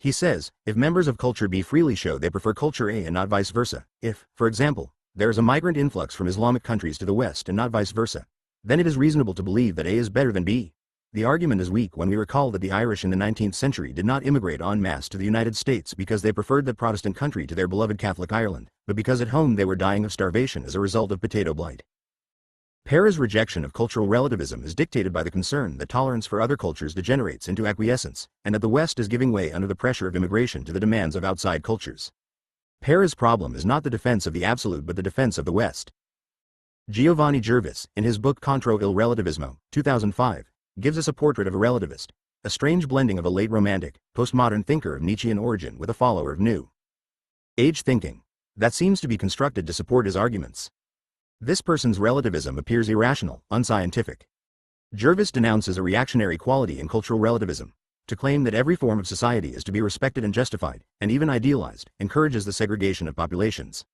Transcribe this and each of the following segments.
He says, if members of culture B freely show they prefer culture A and not vice versa, if, for example, there is a migrant influx from Islamic countries to the West and not vice versa, then it is reasonable to believe that A is better than B. The argument is weak when we recall that the Irish in the 19th century did not immigrate en masse to the United States because they preferred that Protestant country to their beloved Catholic Ireland, but because at home they were dying of starvation as a result of potato blight. Pere's rejection of cultural relativism is dictated by the concern that tolerance for other cultures degenerates into acquiescence, and that the West is giving way under the pressure of immigration to the demands of outside cultures. Pere's problem is not the defense of the absolute but the defense of the West. Giovanni Gervais, in his book Contro il relativismo, 2005, gives us a portrait of a relativist, a strange blending of a late Romantic, postmodern thinker of Nietzschean origin with a follower of New Age thinking that seems to be constructed to support his arguments. This person's relativism appears irrational, unscientific. Gervais denounces a reactionary quality in cultural relativism. To claim that every form of society is to be respected and justified, and even idealized, encourages the segregation of populations.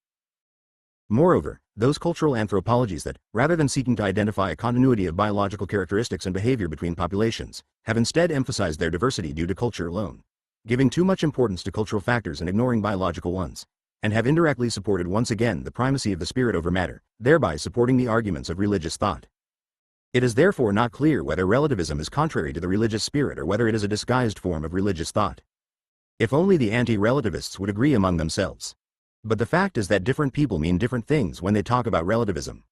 Moreover, those cultural anthropologies that, rather than seeking to identify a continuity of biological characteristics and behavior between populations, have instead emphasized their diversity due to culture alone, giving too much importance to cultural factors and ignoring biological ones, and have indirectly supported once again the primacy of the spirit over matter, thereby supporting the arguments of religious thought. It is therefore not clear whether relativism is contrary to the religious spirit or whether it is a disguised form of religious thought. If only the anti-relativists would agree among themselves. But the fact is that different people mean different things when they talk about relativism.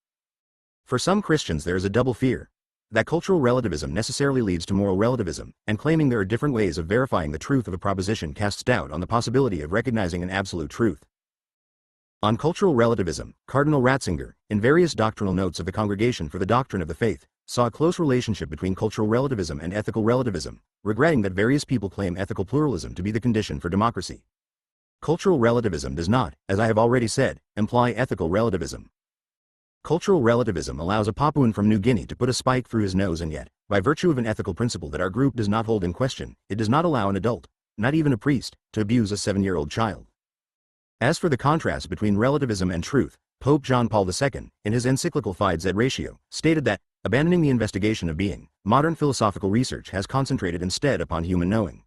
For some Christians there is a double fear, that cultural relativism necessarily leads to moral relativism, and claiming there are different ways of verifying the truth of a proposition casts doubt on the possibility of recognizing an absolute truth. On cultural relativism, Cardinal Ratzinger, in various doctrinal notes of the Congregation for the Doctrine of the Faith, saw a close relationship between cultural relativism and ethical relativism, regretting that various people claim ethical pluralism to be the condition for democracy. Cultural relativism does not, as I have already said, imply ethical relativism. Cultural relativism allows a Papuan from New Guinea to put a spike through his nose, and yet, by virtue of an ethical principle that our group does not hold in question, it does not allow an adult, not even a priest, to abuse a 7-year-old child. As for the contrast between relativism and truth, Pope John Paul II, in his encyclical Fides et Ratio, stated that, abandoning the investigation of being, modern philosophical research has concentrated instead upon human knowing.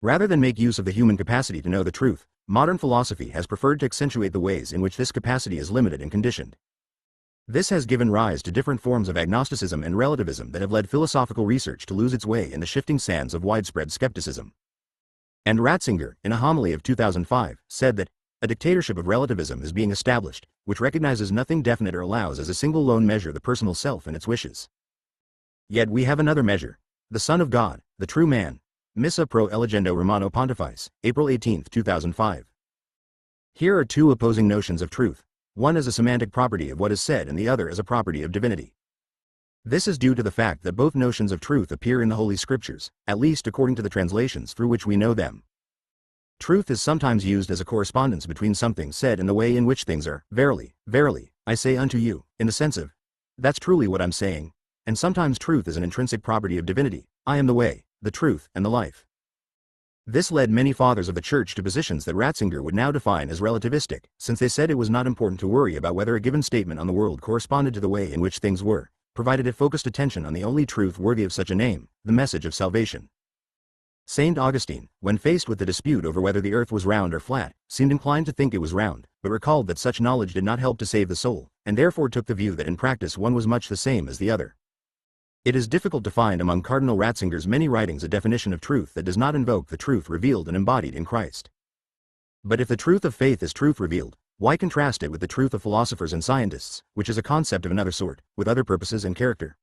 Rather than make use of the human capacity to know the truth, modern philosophy has preferred to accentuate the ways in which this capacity is limited and conditioned. This has given rise to different forms of agnosticism and relativism that have led philosophical research to lose its way in the shifting sands of widespread skepticism. And Ratzinger, in a homily of 2005, said that, a dictatorship of relativism is being established, which recognizes nothing definite or allows as a single lone measure the personal self and its wishes. Yet we have another measure, the Son of God, the true man. Missa pro Elegendo Romano Pontifice, April 18, 2005. Here are two opposing notions of truth, one as a semantic property of what is said and the other as a property of divinity. This is due to the fact that both notions of truth appear in the Holy Scriptures, at least according to the translations through which we know them. Truth is sometimes used as a correspondence between something said and the way in which things are. Verily, verily, I say unto you, in the sense of, that's truly what I'm saying. And sometimes truth is an intrinsic property of divinity. I am the way, the truth, and the life. This led many fathers of the Church to positions that Ratzinger would now define as relativistic, since they said it was not important to worry about whether a given statement on the world corresponded to the way in which things were, provided it focused attention on the only truth worthy of such a name, the message of salvation. St. Augustine, when faced with the dispute over whether the earth was round or flat, seemed inclined to think it was round, but recalled that such knowledge did not help to save the soul, and therefore took the view that in practice one was much the same as the other. It is difficult to find among Cardinal Ratzinger's many writings a definition of truth that does not invoke the truth revealed and embodied in Christ. But if the truth of faith is truth revealed, why contrast it with the truth of philosophers and scientists, which is a concept of another sort, with other purposes and character?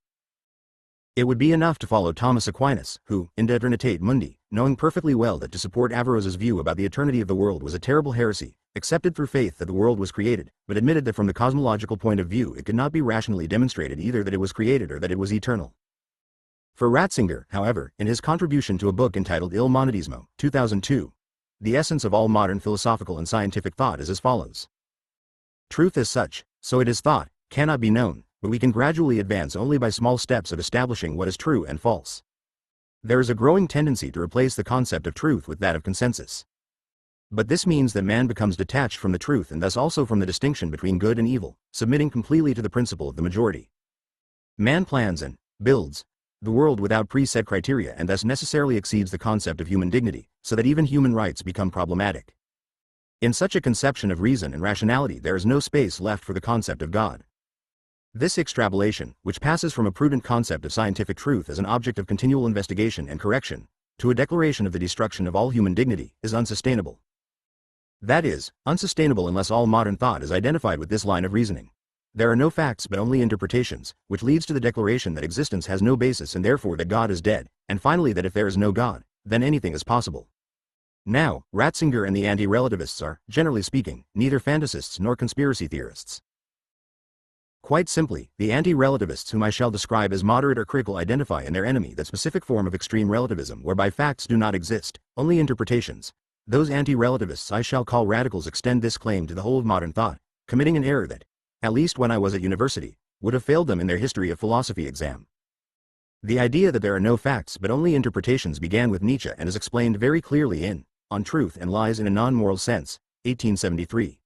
It would be enough to follow Thomas Aquinas, who, in De Trinitate Mundi, knowing perfectly well that to support Averroes's view about the eternity of the world was a terrible heresy, accepted through faith that the world was created, but admitted that from the cosmological point of view it could not be rationally demonstrated either that it was created or that it was eternal. For Ratzinger, however, in his contribution to a book entitled Il Monatismo, 2002, the essence of all modern philosophical and scientific thought is as follows. Truth as such, so it is thought, cannot be known, but we can gradually advance only by small steps of establishing what is true and false. There is a growing tendency to replace the concept of truth with that of consensus. But this means that man becomes detached from the truth and thus also from the distinction between good and evil, submitting completely to the principle of the majority. Man plans and builds the world without preset criteria and thus necessarily exceeds the concept of human dignity, so that even human rights become problematic. In such a conception of reason and rationality, there is no space left for the concept of God. This extrapolation, which passes from a prudent concept of scientific truth as an object of continual investigation and correction, to a declaration of the destruction of all human dignity, is unsustainable. That is, unsustainable unless all modern thought is identified with this line of reasoning. There are no facts but only interpretations, which leads to the declaration that existence has no basis and therefore that God is dead, and finally that if there is no God, then anything is possible. Now, Ratzinger and the anti-relativists are, generally speaking, neither fantasists nor conspiracy theorists. Quite simply, the anti-relativists, whom I shall describe as moderate or critical, identify in their enemy that specific form of extreme relativism whereby facts do not exist, only interpretations. Those anti-relativists I shall call radicals extend this claim to the whole of modern thought, committing an error that, at least when I was at university, would have failed them in their history of philosophy exam. The idea that there are no facts but only interpretations began with Nietzsche and is explained very clearly in On Truth and Lies in a Non-Moral Sense, 1873.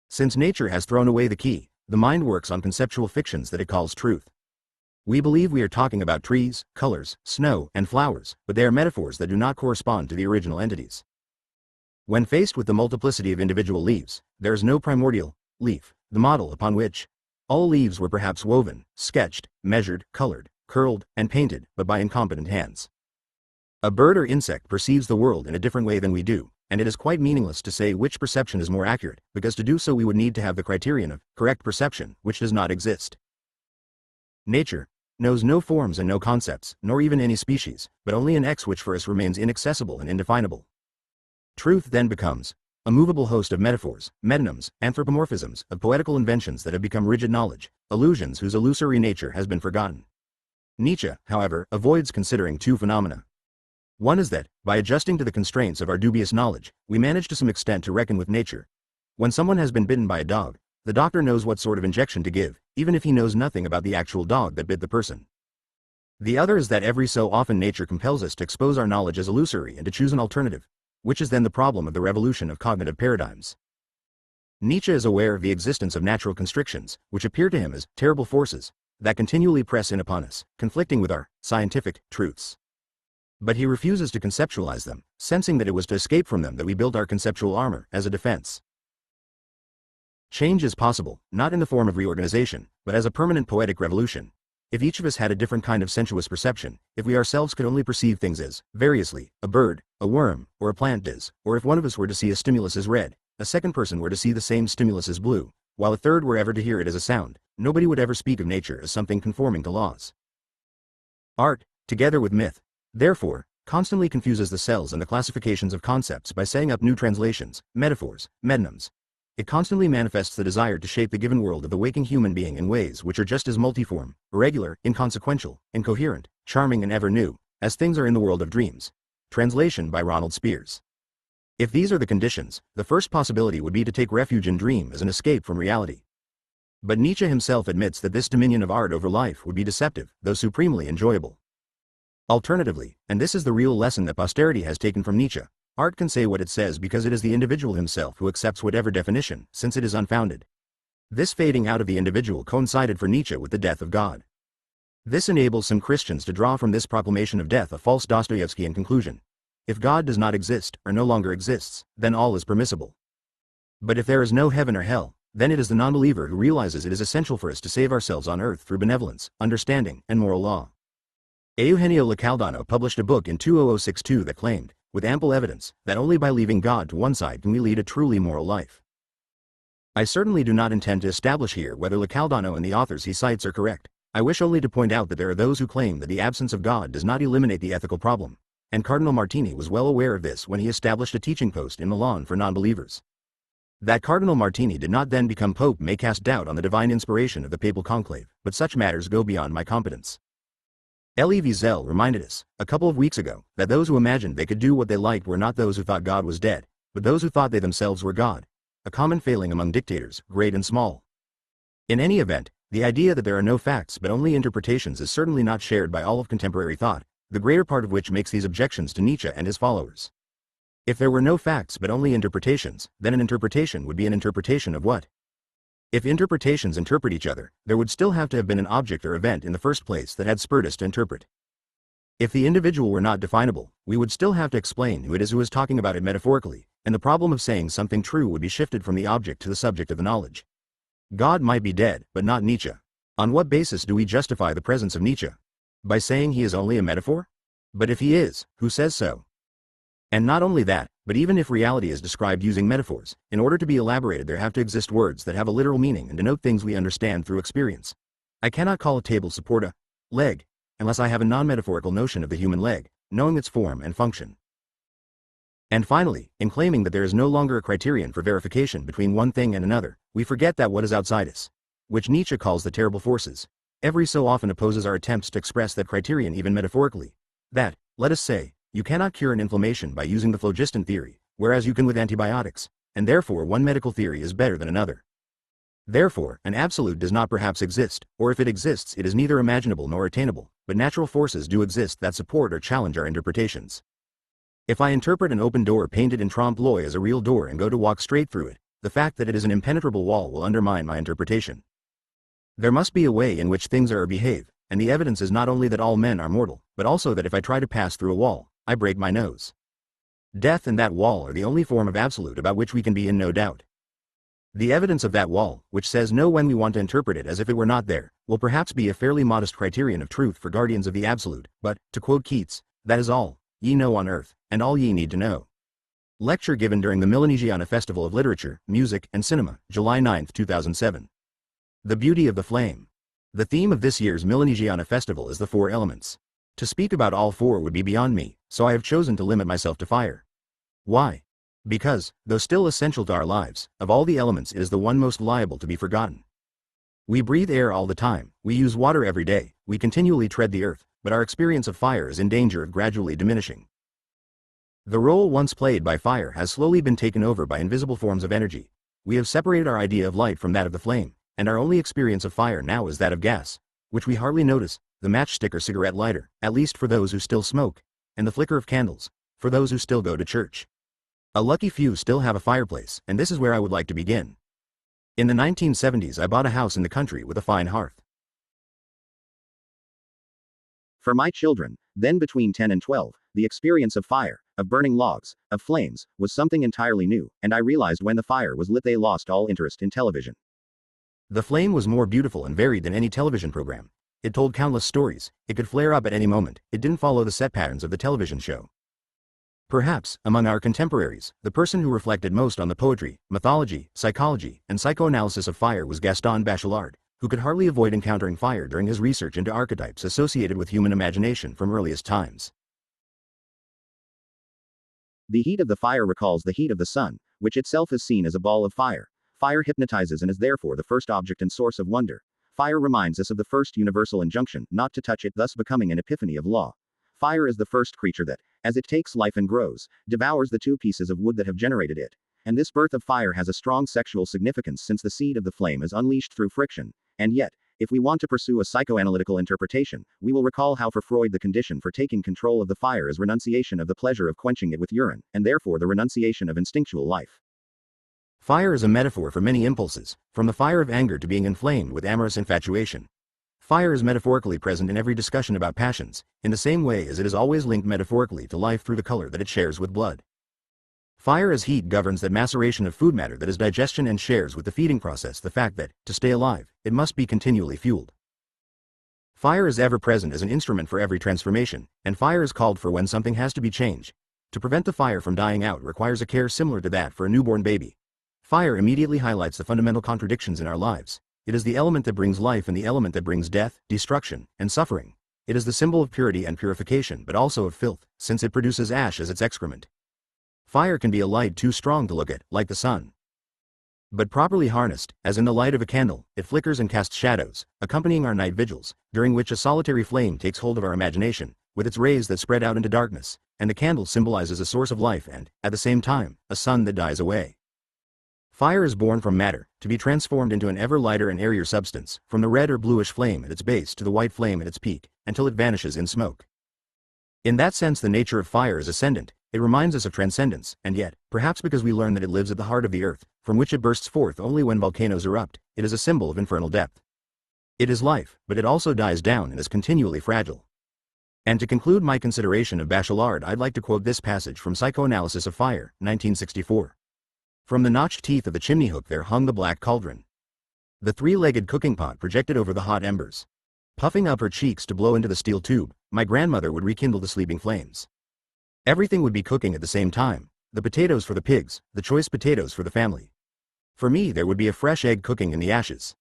Since nature has thrown away the key, the mind works on conceptual fictions that it calls truth. We believe we are talking about trees, colors, snow, and flowers, but they are metaphors that do not correspond to the original entities. When faced with the multiplicity of individual leaves, there is no primordial leaf, the model upon which all leaves were perhaps woven, sketched, measured, colored, curled, and painted, but by incompetent hands. A bird or insect perceives the world in a different way than we do, and it is quite meaningless to say which perception is more accurate, because to do so we would need to have the criterion of correct perception, which does not exist. Nature knows no forms and no concepts, nor even any species, but only an X which for us remains inaccessible and indefinable. Truth then becomes a movable host of metaphors, metonyms, anthropomorphisms, of poetical inventions that have become rigid knowledge, illusions whose illusory nature has been forgotten. Nietzsche, however, avoids considering two phenomena. One is that, by adjusting to the constraints of our dubious knowledge, we manage to some extent to reckon with nature. When someone has been bitten by a dog, the doctor knows what sort of injection to give, even if he knows nothing about the actual dog that bit the person. The other is that every so often nature compels us to expose our knowledge as illusory and to choose an alternative, which is then the problem of the revolution of cognitive paradigms. Nietzsche is aware of the existence of natural constrictions, which appear to him as terrible forces that continually press in upon us, conflicting with our scientific truths. But he refuses to conceptualize them, sensing that it was to escape from them that we built our conceptual armor as a defense. Change is possible, not in the form of reorganization, but as a permanent poetic revolution. If each of us had a different kind of sensuous perception, if we ourselves could only perceive things as, variously, a bird, a worm, or a plant does, or if one of us were to see a stimulus as red, a second person were to see the same stimulus as blue, while a third were ever to hear it as a sound, nobody would ever speak of nature as something conforming to laws. Art, together with myth, therefore, constantly confuses the cells and the classifications of concepts by setting up new translations, metaphors, metonyms. It constantly manifests the desire to shape the given world of the waking human being in ways which are just as multiform, irregular, inconsequential, incoherent, charming and ever new, as things are in the world of dreams. Translation by Ronald Spears. If these are the conditions, the first possibility would be to take refuge in dream as an escape from reality. But Nietzsche himself admits that this dominion of art over life would be deceptive, though supremely enjoyable. Alternatively, and this is the real lesson that posterity has taken from Nietzsche, art can say what it says because it is the individual himself who accepts whatever definition, since it is unfounded. This fading out of the individual coincided for Nietzsche with the death of God. This enables some Christians to draw from this proclamation of death a false Dostoevskian conclusion. If God does not exist, or no longer exists, then all is permissible. But if there is no heaven or hell, then it is the non-believer who realizes it is essential for us to save ourselves on earth through benevolence, understanding, and moral law. Eugenio Licaldano published a book in 2062 that claimed, with ample evidence, that only by leaving God to one side can we lead a truly moral life. I certainly do not intend to establish here whether Licaldano and the authors he cites are correct. I wish only to point out that there are those who claim that the absence of God does not eliminate the ethical problem, and Cardinal Martini was well aware of this when he established a teaching post in Milan for non-believers. That Cardinal Martini did not then become Pope may cast doubt on the divine inspiration of the papal conclave, but such matters go beyond my competence. Elie Wiesel reminded us, a couple of weeks ago, that those who imagined they could do what they liked were not those who thought God was dead, but those who thought they themselves were God, a common failing among dictators, great and small. In any event, the idea that there are no facts but only interpretations is certainly not shared by all of contemporary thought, the greater part of which makes these objections to Nietzsche and his followers. If there were no facts but only interpretations, then an interpretation would be an interpretation of what? If interpretations interpret each other, there would still have to have been an object or event in the first place that had spurred us to interpret. If the individual were not definable, we would still have to explain who it is who is talking about it metaphorically, and the problem of saying something true would be shifted from the object to the subject of the knowledge. God might be dead, but not Nietzsche. On what basis do we justify the presence of Nietzsche? By saying he is only a metaphor? But if he is, who says so? And not only that, but even if reality is described using metaphors, in order to be elaborated there have to exist words that have a literal meaning and denote things we understand through experience. I cannot call a table support a leg, unless I have a non-metaphorical notion of the human leg, knowing its form and function. And finally, in claiming that there is no longer a criterion for verification between one thing and another, we forget that what is outside us, which Nietzsche calls the terrible forces, every so often opposes our attempts to express that criterion even metaphorically. That, let us say, you cannot cure an inflammation by using the phlogiston theory, whereas you can with antibiotics, and therefore one medical theory is better than another. Therefore, an absolute does not perhaps exist, or if it exists it is neither imaginable nor attainable, but natural forces do exist that support or challenge our interpretations. If I interpret an open door painted in trompe l'oeil as a real door and go to walk straight through it, the fact that it is an impenetrable wall will undermine my interpretation. There must be a way in which things are or behave, and the evidence is not only that all men are mortal, but also that if I try to pass through a wall, I break my nose. Death and that wall are the only form of absolute about which we can be in no doubt. The evidence of that wall, which says no when we want to interpret it as if it were not there, will perhaps be a fairly modest criterion of truth for guardians of the absolute, but, to quote Keats, that is all ye know on earth, and all ye need to know. Lecture given during the Milanesiana Festival of Literature, Music, and Cinema, July 9, 2007. The beauty of the flame. The theme of this year's Milanesiana Festival is the four elements. To speak about all four would be beyond me, so I have chosen to limit myself to fire. Why? Because, though still essential to our lives, of all the elements it is the one most liable to be forgotten. We breathe air all the time, we use water every day, we continually tread the earth, but our experience of fire is in danger of gradually diminishing. The role once played by fire has slowly been taken over by invisible forms of energy. We have separated our idea of light from that of the flame, and our only experience of fire now is that of gas, which we hardly notice, the matchstick or cigarette lighter, at least for those who still smoke, and the flicker of candles, for those who still go to church. A lucky few still have a fireplace, and this is where I would like to begin. In the 1970s I bought a house in the country with a fine hearth. For my children, then between 10 and 12, the experience of fire, of burning logs, of flames, was something entirely new, and I realized when the fire was lit they lost all interest in television. The flame was more beautiful and varied than any television program. It told countless stories, it could flare up at any moment, it didn't follow the set patterns of the television show. Perhaps, among our contemporaries, the person who reflected most on the poetry, mythology, psychology, and psychoanalysis of fire was Gaston Bachelard, who could hardly avoid encountering fire during his research into archetypes associated with human imagination from earliest times. The heat of the fire recalls the heat of the sun, which itself is seen as a ball of fire. Fire hypnotizes and is therefore the first object and source of wonder. Fire reminds us of the first universal injunction not to touch it, thus becoming an epiphany of law. Fire is the first creature that, as it takes life and grows, devours the two pieces of wood that have generated it. And this birth of fire has a strong sexual significance since the seed of the flame is unleashed through friction. And yet, if we want to pursue a psychoanalytical interpretation, we will recall how for Freud the condition for taking control of the fire is renunciation of the pleasure of quenching it with urine, and therefore the renunciation of instinctual life. Fire is a metaphor for many impulses, from the fire of anger to being inflamed with amorous infatuation. Fire is metaphorically present in every discussion about passions, in the same way as it is always linked metaphorically to life through the color that it shares with blood. Fire as heat governs that maceration of food matter that is digestion and shares with the feeding process the fact that, to stay alive, it must be continually fueled. Fire is ever present as an instrument for every transformation, and fire is called for when something has to be changed. To prevent the fire from dying out requires a care similar to that for a newborn baby. Fire immediately highlights the fundamental contradictions in our lives. It is the element that brings life and the element that brings death, destruction, and suffering. It is the symbol of purity and purification but also of filth, since it produces ash as its excrement. Fire can be a light too strong to look at, like the sun. But properly harnessed, as in the light of a candle, it flickers and casts shadows, accompanying our night vigils, during which a solitary flame takes hold of our imagination, with its rays that spread out into darkness, and the candle symbolizes a source of life and, at the same time, a sun that dies away. Fire is born from matter, to be transformed into an ever lighter and airier substance, from the red or bluish flame at its base to the white flame at its peak, until it vanishes in smoke. In that sense the nature of fire is ascendant. It reminds us of transcendence, and yet, perhaps because we learn that it lives at the heart of the earth, from which it bursts forth only when volcanoes erupt, it is a symbol of infernal depth. It is life, but it also dies down and is continually fragile. And to conclude my consideration of Bachelard, I'd like to quote this passage from Psychoanalysis of Fire, 1964. From the notched teeth of the chimney hook there hung the black cauldron, the three-legged cooking pot projected over the hot embers. Puffing up her cheeks to blow into the steel tube, my grandmother would rekindle the sleeping flames. Everything would be cooking at the same time, the potatoes for the pigs, the choice potatoes for the family. For me there would be a fresh egg cooking in the ashes.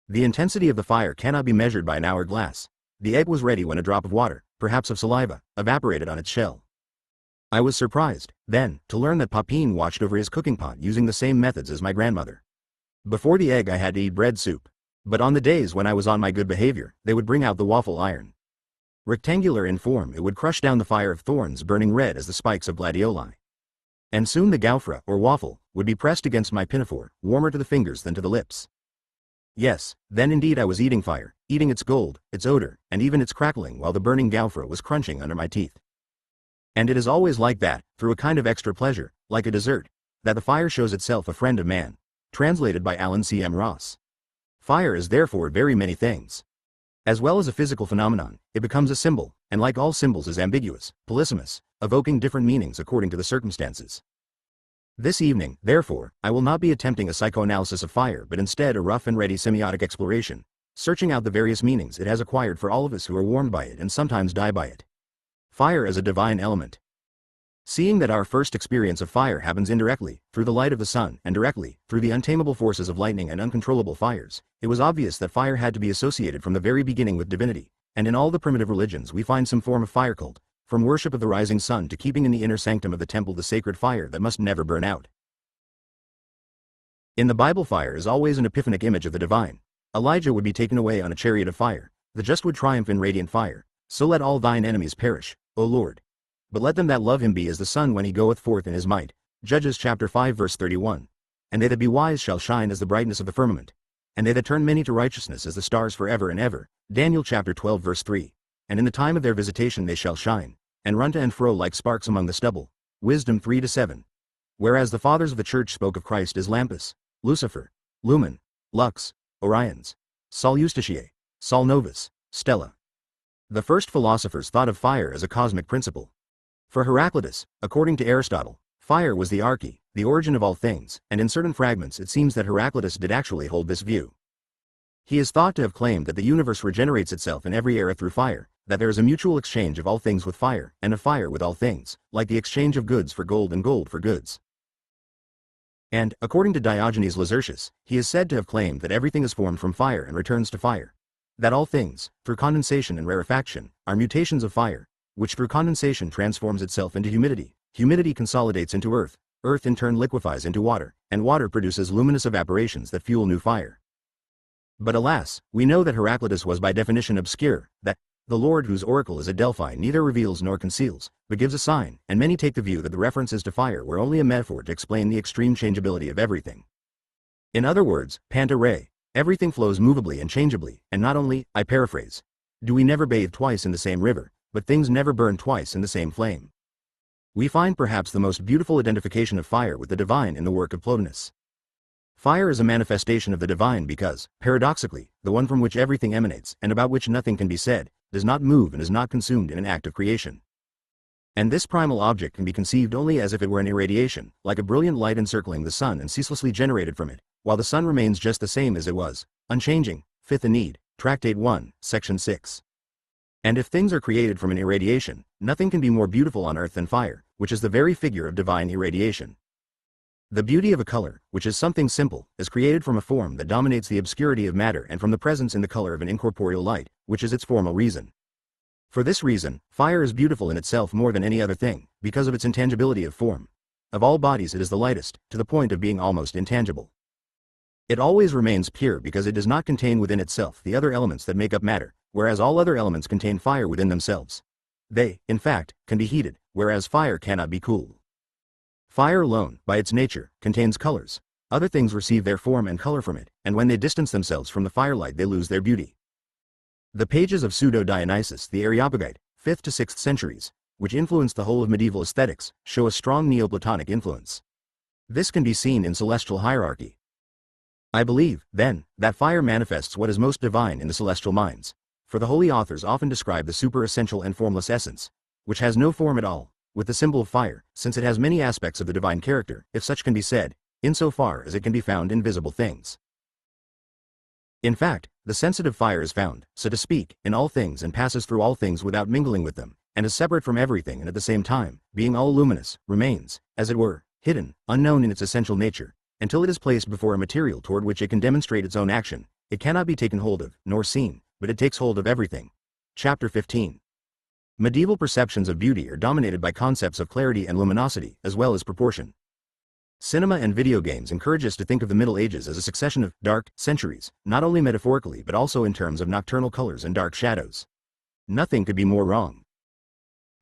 The intensity of the fire cannot be measured by an hourglass. The egg was ready when a drop of water, perhaps of saliva, evaporated on its shell. I was surprised, then, to learn that Papine watched over his cooking pot using the same methods as my grandmother. Before the egg I had to eat bread soup. But on the days when I was on my good behavior, they would bring out the waffle iron. Rectangular in form, it would crush down the fire of thorns burning red as the spikes of gladioli. And soon the gaufre, or waffle, would be pressed against my pinafore, warmer to the fingers than to the lips. Yes, then indeed I was eating fire, eating its gold, its odor, and even its crackling while the burning gaufre was crunching under my teeth. And it is always like that, through a kind of extra pleasure, like a dessert, that the fire shows itself a friend of man. Translated by Alan C. M. Ross. Fire is therefore very many things. As well as a physical phenomenon, it becomes a symbol, and like all symbols is ambiguous, polysemous, evoking different meanings according to the circumstances. This evening, therefore, I will not be attempting a psychoanalysis of fire but instead a rough and ready semiotic exploration, searching out the various meanings it has acquired for all of us who are warmed by it and sometimes die by it. Fire as a divine element. Seeing that our first experience of fire happens indirectly, through the light of the sun, and directly, through the untamable forces of lightning and uncontrollable fires, it was obvious that fire had to be associated from the very beginning with divinity, and in all the primitive religions we find some form of fire cult, from worship of the rising sun to keeping in the inner sanctum of the temple the sacred fire that must never burn out. In the Bible, fire is always an epiphanic image of the divine. Elijah would be taken away on a chariot of fire, the just would triumph in radiant fire, so let all thine enemies perish, O Lord. But let them that love him be as the sun when he goeth forth in his might. Judges chapter 5 verse 31. And they that be wise shall shine as the brightness of the firmament. And they that turn many to righteousness as the stars forever and ever. Daniel chapter 12 verse 3. And in the time of their visitation they shall shine, and run to and fro like sparks among the stubble. Wisdom 3-7. Whereas the fathers of the church spoke of Christ as Lampus, Lucifer, Lumen, Lux, Orions, Sol Justitiae, Sol Novus, Stella. The first philosophers thought of fire as a cosmic principle. For Heraclitus, according to Aristotle, fire was the arche, the origin of all things, and in certain fragments it seems that Heraclitus did actually hold this view. He is thought to have claimed that the universe regenerates itself in every era through fire, that there is a mutual exchange of all things with fire, and of fire with all things, like the exchange of goods for gold and gold for goods. And, according to Diogenes Laertius, he is said to have claimed that everything is formed from fire and returns to fire. That all things, through condensation and rarefaction, are mutations of fire, which through condensation transforms itself into humidity, humidity consolidates into earth, earth in turn liquefies into water, and water produces luminous evaporations that fuel new fire. But alas, we know that Heraclitus was by definition obscure, that the Lord whose oracle is at Delphi neither reveals nor conceals, but gives a sign, and many take the view that the references to fire were only a metaphor to explain the extreme changeability of everything. In other words, panta rhei, everything flows movably and changeably, and not only, I paraphrase, do we never bathe twice in the same river, but things never burn twice in the same flame. We find perhaps the most beautiful identification of fire with the divine in the work of Plotinus. Fire is a manifestation of the divine because, paradoxically, the one from which everything emanates, and about which nothing can be said, does not move and is not consumed in an act of creation. And this primal object can be conceived only as if it were an irradiation, like a brilliant light encircling the sun and ceaselessly generated from it, while the sun remains just the same as it was, unchanging. 5th Aeneid, Tractate 1, Section 6. And if things are created from an irradiation, nothing can be more beautiful on earth than fire, which is the very figure of divine irradiation. The beauty of a color, which is something simple, is created from a form that dominates the obscurity of matter and from the presence in the color of an incorporeal light, which is its formal reason. For this reason, fire is beautiful in itself more than any other thing, because of its intangibility of form. Of all bodies it is the lightest, to the point of being almost intangible. It always remains pure because it does not contain within itself the other elements that make up matter, whereas all other elements contain fire within themselves. They, in fact, can be heated, whereas fire cannot be cooled. Fire alone, by its nature, contains colors. Other things receive their form and color from it, and when they distance themselves from the firelight they lose their beauty. The pages of Pseudo-Dionysius the Areopagite, 5th to 6th centuries, which influenced the whole of medieval aesthetics, show a strong Neoplatonic influence. This can be seen in celestial hierarchy. I believe, then, that fire manifests what is most divine in the celestial minds. for the holy authors often describe the super-essential and formless essence, which has no form at all, with the symbol of fire, since it has many aspects of the divine character, if such can be said, insofar as it can be found in visible things. In fact, the sensitive fire is found, so to speak, in all things and passes through all things without mingling with them, and is separate from everything and at the same time, being all luminous, remains, as it were, hidden, unknown in its essential nature, until it is placed before a material toward which it can demonstrate its own action. It cannot be taken hold of, nor seen, but it takes hold of everything. Chapter 15. Medieval perceptions of beauty are dominated by concepts of clarity and luminosity, as well as proportion. Cinema and video games encourage us to think of the Middle Ages as a succession of dark centuries, not only metaphorically but also in terms of nocturnal colors and dark shadows. Nothing could be more wrong.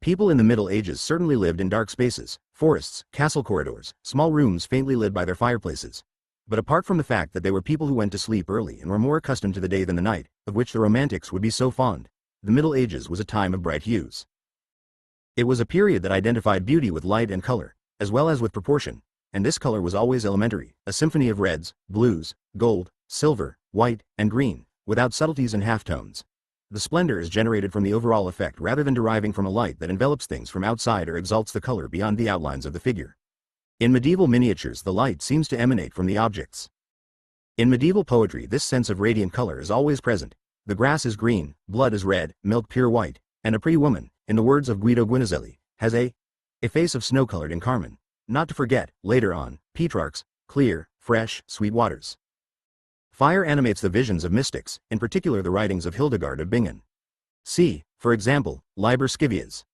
People in the Middle Ages certainly lived in dark spaces, forests, castle corridors, small rooms faintly lit by their fireplaces. But apart from the fact that they were people who went to sleep early and were more accustomed to the day than the night, of which the Romantics would be so fond, the Middle Ages was a time of bright hues. It was a period that identified beauty with light and color, as well as with proportion, and this color was always elementary, a symphony of reds, blues, gold, silver, white, and green, without subtleties and halftones. The splendor is generated from the overall effect rather than deriving from a light that envelops things from outside or exalts the color beyond the outlines of the figure. In medieval miniatures, the light seems to emanate from the objects. In medieval poetry, this sense of radiant color is always present. The grass is green, blood is red, milk pure white, and a pretty woman, in the words of Guido Guinizelli, has a face of snow-colored in carmine. Not to forget, later on, Petrarch's clear, fresh, sweet waters. Fire animates the visions of mystics, in particular the writings of Hildegard of Bingen. See, for example, Liber Scivias.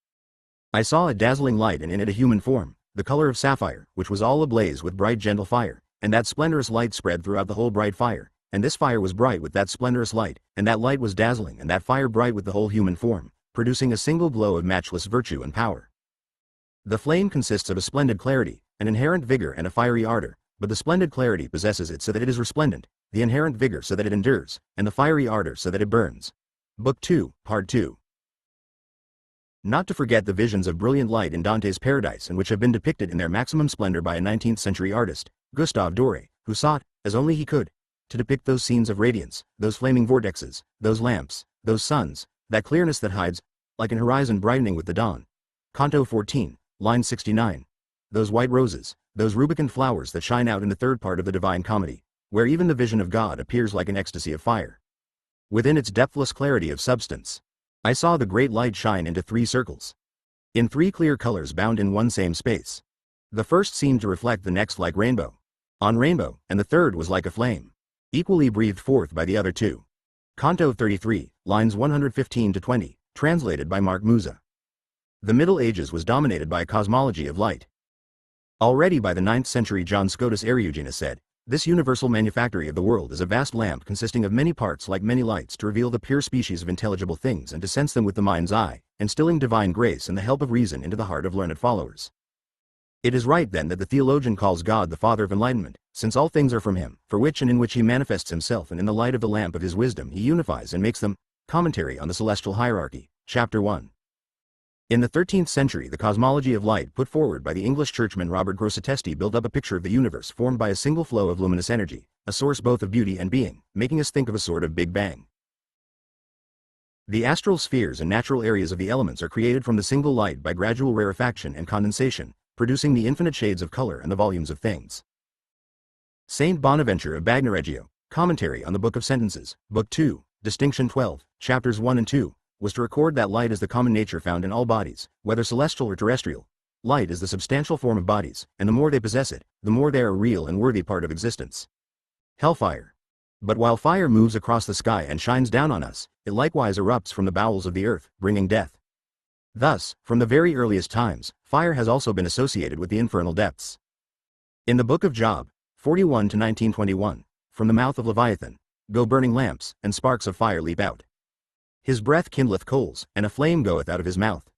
I saw a dazzling light and in it a human form, the color of sapphire, which was all ablaze with bright gentle fire, and that splendorous light spread throughout the whole bright fire, and this fire was bright with that splendorous light, and that light was dazzling and that fire bright with the whole human form, producing a single glow of matchless virtue and power. The flame consists of a splendid clarity, an inherent vigor and a fiery ardor, but the splendid clarity possesses it so that it is resplendent, the inherent vigor so that it endures, and the fiery ardor so that it burns. Book 2, Part 2. Not to forget the visions of brilliant light in Dante's Paradise, and which have been depicted in their maximum splendor by a 19th-century artist, Gustave Doré, who sought, as only he could, to depict those scenes of radiance, those flaming vortexes, those lamps, those suns, that clearness that hides, like an horizon brightening with the dawn. Canto 14, line 69. Those white roses, those rubicund flowers that shine out in the third part of the Divine Comedy, where even the vision of God appears like an ecstasy of fire. Within its depthless clarity of substance, I saw the great light shine into 3 circles, in 3 clear colors bound in one same space. The first seemed to reflect the next like rainbow on rainbow, and the third was like a flame, equally breathed forth by the other 2. Canto 33, lines 115 to 20, translated by Mark Musa. The Middle Ages was dominated by a cosmology of light. Already by the 9th century John Scotus Eriugena said, "This universal manufactory of the world is a vast lamp consisting of many parts like many lights to reveal the pure species of intelligible things and to sense them with the mind's eye, instilling divine grace and the help of reason into the heart of learned followers." It is right then that the theologian calls God the Father of enlightenment, since all things are from him, for which and in which he manifests himself, and in the light of the lamp of his wisdom he unifies and makes them. Commentary on the Celestial Hierarchy, Chapter 1. In the 13th century, the cosmology of light put forward by the English churchman Robert Grosseteste built up a picture of the universe formed by a single flow of luminous energy, a source both of beauty and being, making us think of a sort of Big Bang. The astral spheres and natural areas of the elements are created from the single light by gradual rarefaction and condensation, producing the infinite shades of color and the volumes of things. Saint Bonaventure of Bagnoregio, Commentary on the Book of Sentences, Book 2, Distinction 12, Chapters 1 and 2, was to record that light is the common nature found in all bodies, whether celestial or terrestrial. Light is the substantial form of bodies, and the more they possess it, the more they are a real and worthy part of existence. Hellfire. But while fire moves across the sky and shines down on us, it likewise erupts from the bowels of the earth, bringing death. Thus, from the very earliest times, fire has also been associated with the infernal depths. In the book of Job, 41 to 19:21, from the mouth of Leviathan go burning lamps, and sparks of fire leap out. His breath kindleth coals, and a flame goeth out of his mouth.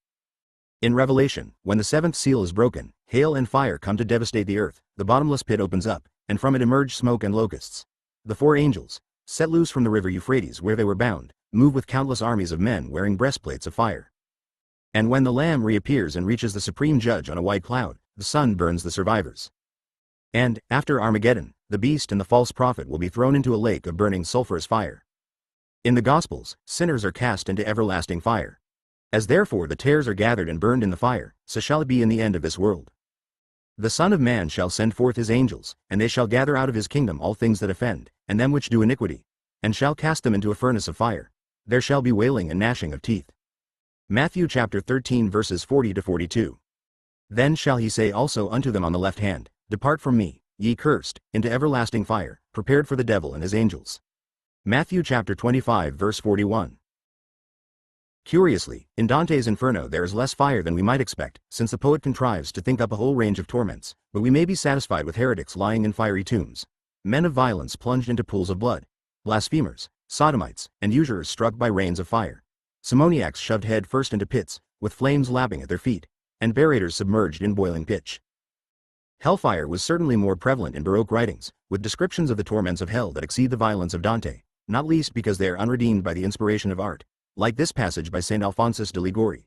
In Revelation, when the 7th seal is broken, hail and fire come to devastate the earth, the bottomless pit opens up, and from it emerge smoke and locusts. The 4 angels, set loose from the river Euphrates where they were bound, move with countless armies of men wearing breastplates of fire. And when the Lamb reappears and reaches the supreme judge on a white cloud, the sun burns the survivors. And, after Armageddon, the beast and the false prophet will be thrown into a lake of burning sulphurous fire. In the Gospels, sinners are cast into everlasting fire. As therefore the tares are gathered and burned in the fire, so shall it be in the end of this world. The Son of Man shall send forth his angels, and they shall gather out of his kingdom all things that offend, and them which do iniquity, and shall cast them into a furnace of fire. There shall be wailing and gnashing of teeth. Matthew chapter 13 verses 40-42. Then shall he say also unto them on the left hand, Depart from me, ye cursed, into everlasting fire, prepared for the devil and his angels. Matthew chapter 25 verse 41. Curiously, in Dante's Inferno there is less fire than we might expect, since the poet contrives to think up a whole range of torments, but we may be satisfied with heretics lying in fiery tombs, men of violence plunged into pools of blood, blasphemers, sodomites, and usurers struck by rains of fire, simoniacs shoved head first into pits, with flames lapping at their feet, and barrators submerged in boiling pitch. Hellfire was certainly more prevalent in Baroque writings, with descriptions of the torments of hell that exceed the violence of Dante, not least because they are unredeemed by the inspiration of art, like this passage by St. Alphonsus de Liguori.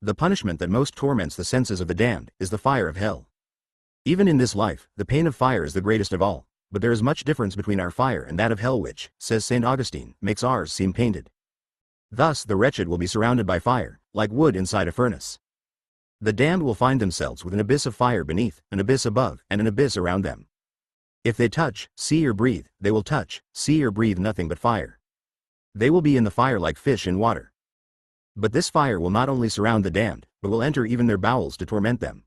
The punishment that most torments the senses of the damned is the fire of hell. Even in this life, the pain of fire is the greatest of all, but there is much difference between our fire and that of hell which, says St. Augustine, makes ours seem painted. Thus the wretched will be surrounded by fire, like wood inside a furnace. The damned will find themselves with an abyss of fire beneath, an abyss above, and an abyss around them. If they touch, see or breathe, they will touch, see or breathe nothing but fire. They will be in the fire like fish in water. But this fire will not only surround the damned, but will enter even their bowels to torment them.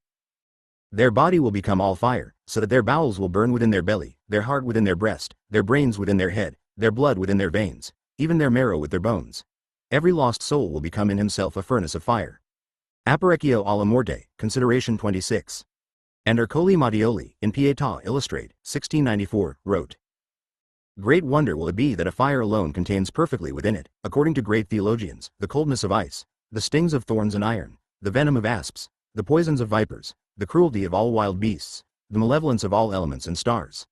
Their body will become all fire, so that their bowels will burn within their belly, their heart within their breast, their brains within their head, their blood within their veins, even their marrow with their bones. Every lost soul will become in himself a furnace of fire. Apparecchio alla morte, consideration 26. And Ercole Mattioli, in Pietà Illustrate, 1694, wrote, Great wonder will it be that a fire alone contains perfectly within it, according to great theologians, the coldness of ice, the stings of thorns and iron, the venom of asps, the poisons of vipers, the cruelty of all wild beasts, the malevolence of all elements and stars.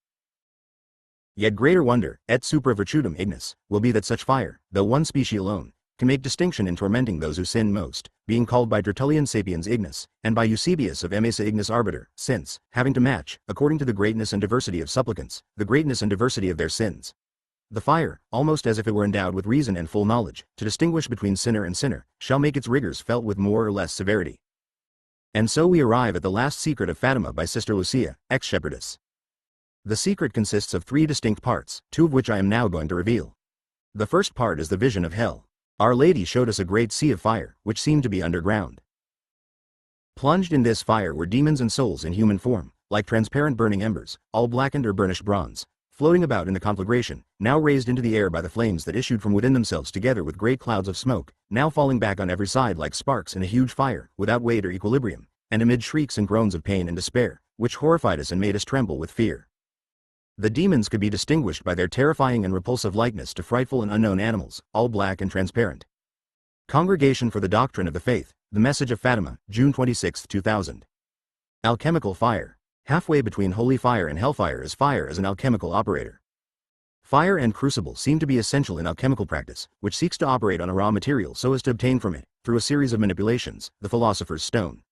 Yet greater wonder, et supra virtutum ignis, will be that such fire, though one species alone, can make distinction in tormenting those who sin most, being called by Tertullian sapiens ignis, and by Eusebius of Emesa ignis arbiter, since, having to match, according to the greatness and diversity of supplicants, the greatness and diversity of their sins. The fire, almost as if it were endowed with reason and full knowledge, to distinguish between sinner and sinner, shall make its rigors felt with more or less severity. And so we arrive at the last secret of Fatima by Sister Lucia, ex-shepherdess. The secret consists of 3 distinct parts, 2 of which I am now going to reveal. The first part is the vision of hell. Our Lady showed us a great sea of fire, which seemed to be underground. Plunged in this fire were demons and souls in human form, like transparent burning embers, all blackened or burnished bronze, floating about in the conflagration, now raised into the air by the flames that issued from within themselves together with great clouds of smoke, now falling back on every side like sparks in a huge fire, without weight or equilibrium, and amid shrieks and groans of pain and despair, which horrified us and made us tremble with fear. The demons could be distinguished by their terrifying and repulsive likeness to frightful and unknown animals, all black and transparent. Congregation for the Doctrine of the Faith, The Message of Fatima, June 26, 2000. Alchemical fire. Halfway between holy fire and hellfire is fire as an alchemical operator. Fire and crucible seem to be essential in alchemical practice, which seeks to operate on a raw material so as to obtain from it, through a series of manipulations, the philosopher's stone.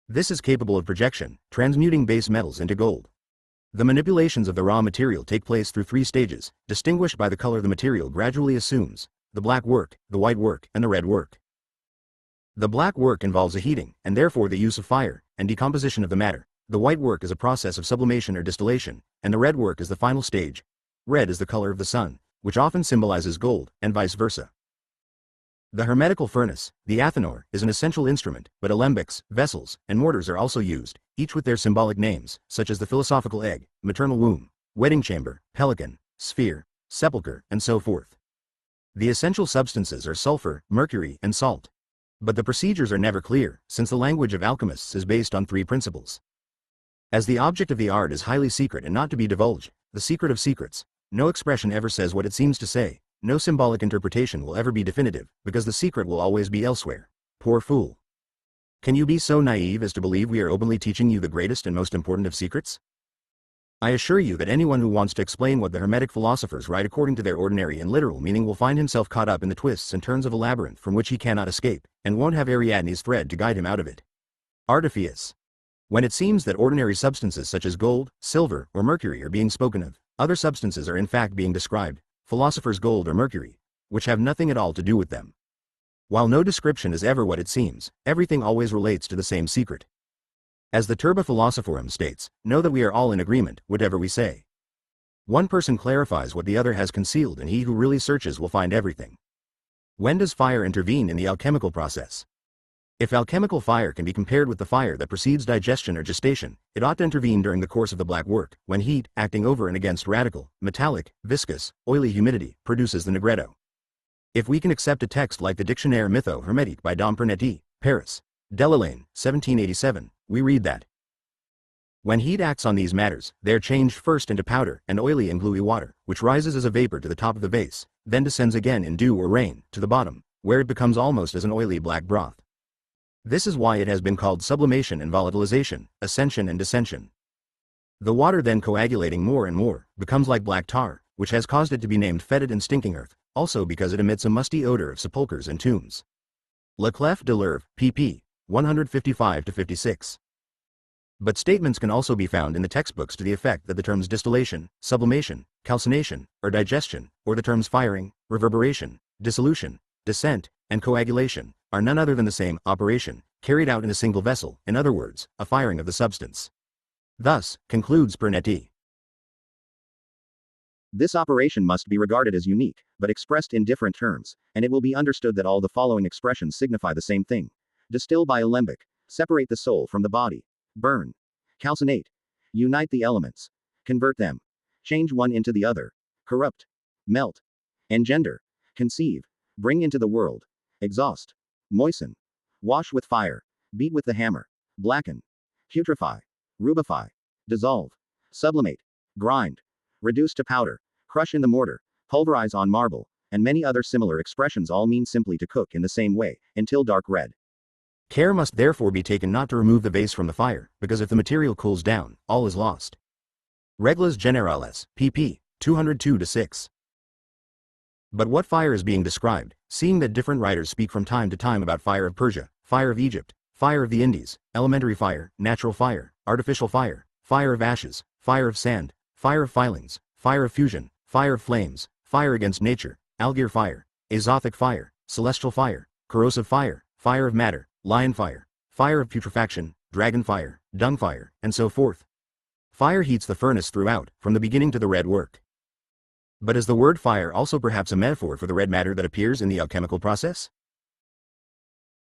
This is capable of projection, transmuting base metals into gold. The manipulations of the raw material take place through 3 stages, distinguished by the color the material gradually assumes: the black work, the white work, and the red work. The black work involves a heating, and therefore the use of fire, and decomposition of the matter. The white work is a process of sublimation or distillation, and the red work is the final stage. Red is the color of the sun, which often symbolizes gold, and vice versa. The hermetical furnace, the athanor, is an essential instrument, but alembics, vessels, and mortars are also used, each with their symbolic names, such as the philosophical egg, maternal womb, wedding chamber, pelican, sphere, sepulchre, and so forth. The essential substances are sulfur, mercury, and salt. But the procedures are never clear, since the language of alchemists is based on 3 principles. As the object of the art is highly secret and not to be divulged, the secret of secrets, no expression ever says what it seems to say. No symbolic interpretation will ever be definitive, because the secret will always be elsewhere. Poor fool. Can you be so naive as to believe we are openly teaching you the greatest and most important of secrets? I assure you that anyone who wants to explain what the Hermetic philosophers write according to their ordinary and literal meaning will find himself caught up in the twists and turns of a labyrinth from which he cannot escape, and won't have Ariadne's thread to guide him out of it. Artifice. When it seems that ordinary substances such as gold, silver, or mercury are being spoken of, other substances are in fact being described, philosophers' gold or mercury, which have nothing at all to do with them. While no description is ever what it seems, everything always relates to the same secret. As the Turba Philosophorum states, know that we are all in agreement, whatever we say. One person clarifies what the other has concealed, and he who really searches will find everything. When does fire intervene in the alchemical process? If alchemical fire can be compared with the fire that precedes digestion or gestation, it ought to intervene during the course of the black work, when heat, acting over and against radical, metallic, viscous, oily humidity, produces the nigredo. If we can accept a text like the Dictionnaire Mytho-Hermétique by Dom Pernetti, Paris, Delalane, 1787, we read that when heat acts on these matters, they are changed first into powder and oily and gluey water, which rises as a vapor to the top of the vase, then descends again in dew or rain, to the bottom, where it becomes almost as an oily black broth. This is why it has been called sublimation and volatilization, ascension and descension. The water then coagulating more and more, becomes like black tar, which has caused it to be named fetid and stinking earth, also because it emits a musty odor of sepulchres and tombs. Le Clef de l'Herve, pp. 155-56. But statements can also be found in the textbooks to the effect that the terms distillation, sublimation, calcination, or digestion, or the terms firing, reverberation, dissolution, descent, and coagulation, are none other than the same operation, carried out in a single vessel, in other words, a firing of the substance. Thus, concludes Pernetti, this operation must be regarded as unique, but expressed in different terms, and it will be understood that all the following expressions signify the same thing. Distill by alembic, separate the soul from the body. Burn. Calcinate. Unite the elements. Convert them. Change one into the other. Corrupt. Melt. Engender. Conceive. Bring into the world. Exhaust. Moisten. Wash with fire. Beat with the hammer. Blacken. Putrefy. Rubify. Dissolve. Sublimate. Grind. Reduce to powder. Crush in the mortar. Pulverize on marble. And many other similar expressions all mean simply to cook in the same way, until dark red. Care must therefore be taken not to remove the vase from the fire, because if the material cools down, all is lost. Reglas Generales, pp. 202-6. But what fire is being described, seeing that different writers speak from time to time about fire of Persia, fire of Egypt, fire of the Indies, elementary fire, natural fire, artificial fire, fire of ashes, fire of sand, fire of filings, fire of fusion, fire of flames, fire against nature, Algier fire, azothic fire, celestial fire, corrosive fire, fire of matter, lion fire, fire of putrefaction, dragon fire, dung fire, and so forth. Fire heats the furnace throughout, from the beginning to the red work. But is the word fire also perhaps a metaphor for the red matter that appears in the alchemical process?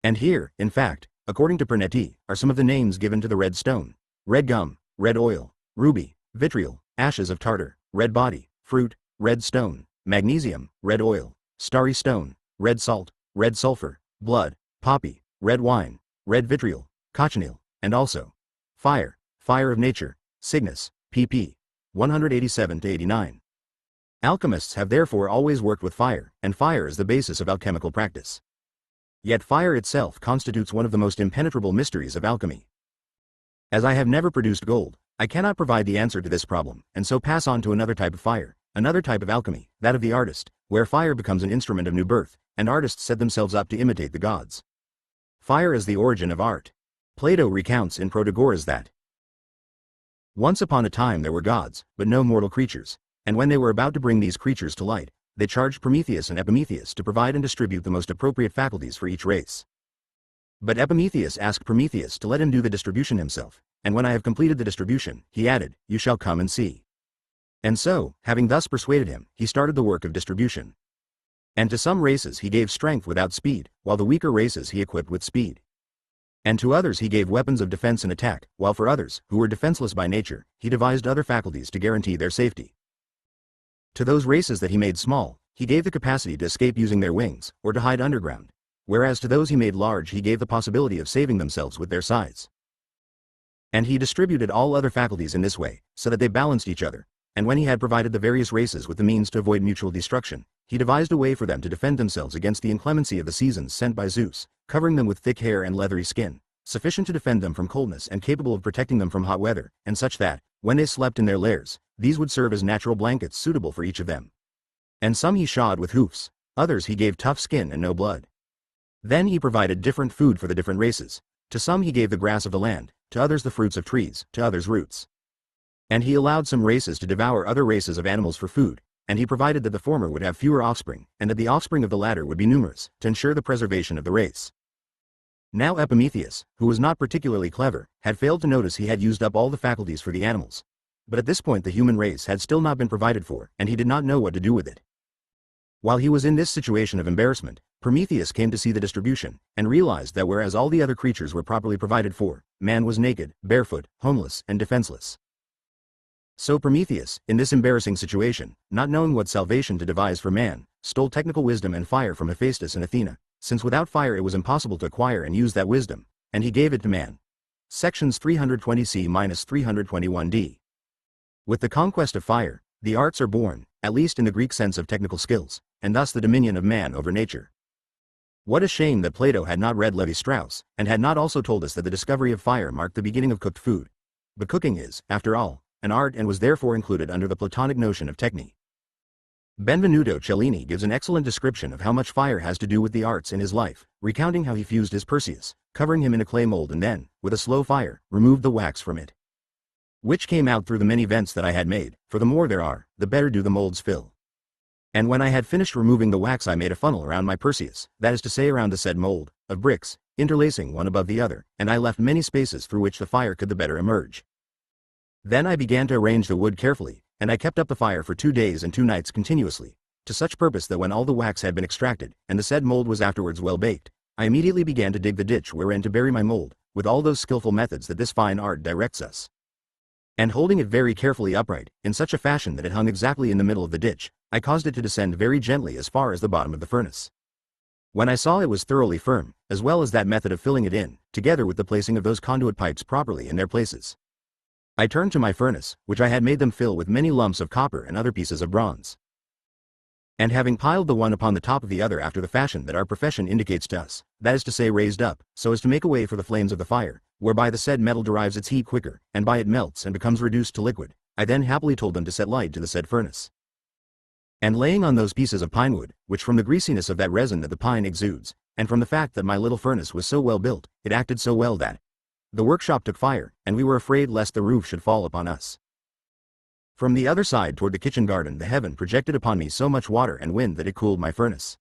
And here, in fact, according to Pernetti, are some of the names given to the red stone: red gum, red oil, ruby, vitriol, ashes of tartar, red body, fruit, red stone, magnesium, red oil, starry stone, red salt, red sulfur, blood, poppy, red wine, red vitriol, cochineal, and also fire, fire of nature, Cygnus, pp. 187-89. Alchemists have therefore always worked with fire, and fire is the basis of alchemical practice. Yet fire itself constitutes one of the most impenetrable mysteries of alchemy. As I have never produced gold, I cannot provide the answer to this problem, and so pass on to another type of fire, another type of alchemy, that of the artist, where fire becomes an instrument of new birth, and artists set themselves up to imitate the gods. Fire is the origin of art. Plato recounts in Protagoras that once upon a time there were gods, but no mortal creatures, and when they were about to bring these creatures to light, they charged Prometheus and Epimetheus to provide and distribute the most appropriate faculties for each race. But Epimetheus asked Prometheus to let him do the distribution himself, and when I have completed the distribution, he added, you shall come and see. And so, having thus persuaded him, he started the work of distribution. And to some races he gave strength without speed, while the weaker races he equipped with speed. And to others he gave weapons of defense and attack, while for others, who were defenseless by nature, he devised other faculties to guarantee their safety. To those races that he made small, he gave the capacity to escape using their wings, or to hide underground, whereas to those he made large he gave the possibility of saving themselves with their size. And he distributed all other faculties in this way, so that they balanced each other, and when he had provided the various races with the means to avoid mutual destruction, he devised a way for them to defend themselves against the inclemency of the seasons sent by Zeus, covering them with thick hair and leathery skin, sufficient to defend them from coldness and capable of protecting them from hot weather, and such that, when they slept in their lairs, these would serve as natural blankets suitable for each of them. And some he shod with hoofs, others he gave tough skin and no blood. Then he provided different food for the different races. To some he gave the grass of the land, to others the fruits of trees, to others roots. And he allowed some races to devour other races of animals for food, and he provided that the former would have fewer offspring, and that the offspring of the latter would be numerous, to ensure the preservation of the race. Now Epimetheus, who was not particularly clever, had failed to notice he had used up all the faculties for the animals. But at this point the human race had still not been provided for, and he did not know what to do with it. While he was in this situation of embarrassment, Prometheus came to see the distribution, and realized that whereas all the other creatures were properly provided for, man was naked, barefoot, homeless, and defenseless. So Prometheus, in this embarrassing situation, not knowing what salvation to devise for man, stole technical wisdom and fire from Hephaestus and Athena, since without fire it was impossible to acquire and use that wisdom, and he gave it to man. Sections 320c-321d. With the conquest of fire, the arts are born, at least in the Greek sense of technical skills, and thus the dominion of man over nature. What a shame that Plato had not read Levi-Strauss, and had not also told us that the discovery of fire marked the beginning of cooked food. But cooking is, after all, an art and was therefore included under the Platonic notion of techne. Benvenuto Cellini gives an excellent description of how much fire has to do with the arts in his life, recounting how he fused his Perseus, covering him in a clay mold and then, with a slow fire, removed the wax from it, which came out through the many vents that I had made, for the more there are, the better do the molds fill. And when I had finished removing the wax I made a funnel around my Perseus, that is to say around the said mold, of bricks, interlacing one above the other, and I left many spaces through which the fire could the better emerge. Then I began to arrange the wood carefully, and I kept up the fire for 2 days and 2 nights continuously, to such purpose that when all the wax had been extracted, and the said mold was afterwards well baked, I immediately began to dig the ditch wherein to bury my mold, with all those skillful methods that this fine art directs us. And holding it very carefully upright, in such a fashion that it hung exactly in the middle of the ditch, I caused it to descend very gently as far as the bottom of the furnace. When I saw it was thoroughly firm, as well as that method of filling it in, together with the placing of those conduit pipes properly in their places, I turned to my furnace, which I had made them fill with many lumps of copper and other pieces of bronze. And having piled the one upon the top of the other after the fashion that our profession indicates to us, that is to say raised up, so as to make a way for the flames of the fire, whereby the said metal derives its heat quicker, and by it melts and becomes reduced to liquid, I then happily told them to set light to the said furnace. And laying on those pieces of pine wood, which from the greasiness of that resin that the pine exudes, and from the fact that my little furnace was so well built, it acted so well that the workshop took fire, and we were afraid lest the roof should fall upon us. From the other side toward the kitchen garden the heaven projected upon me so much water and wind that it cooled my furnace.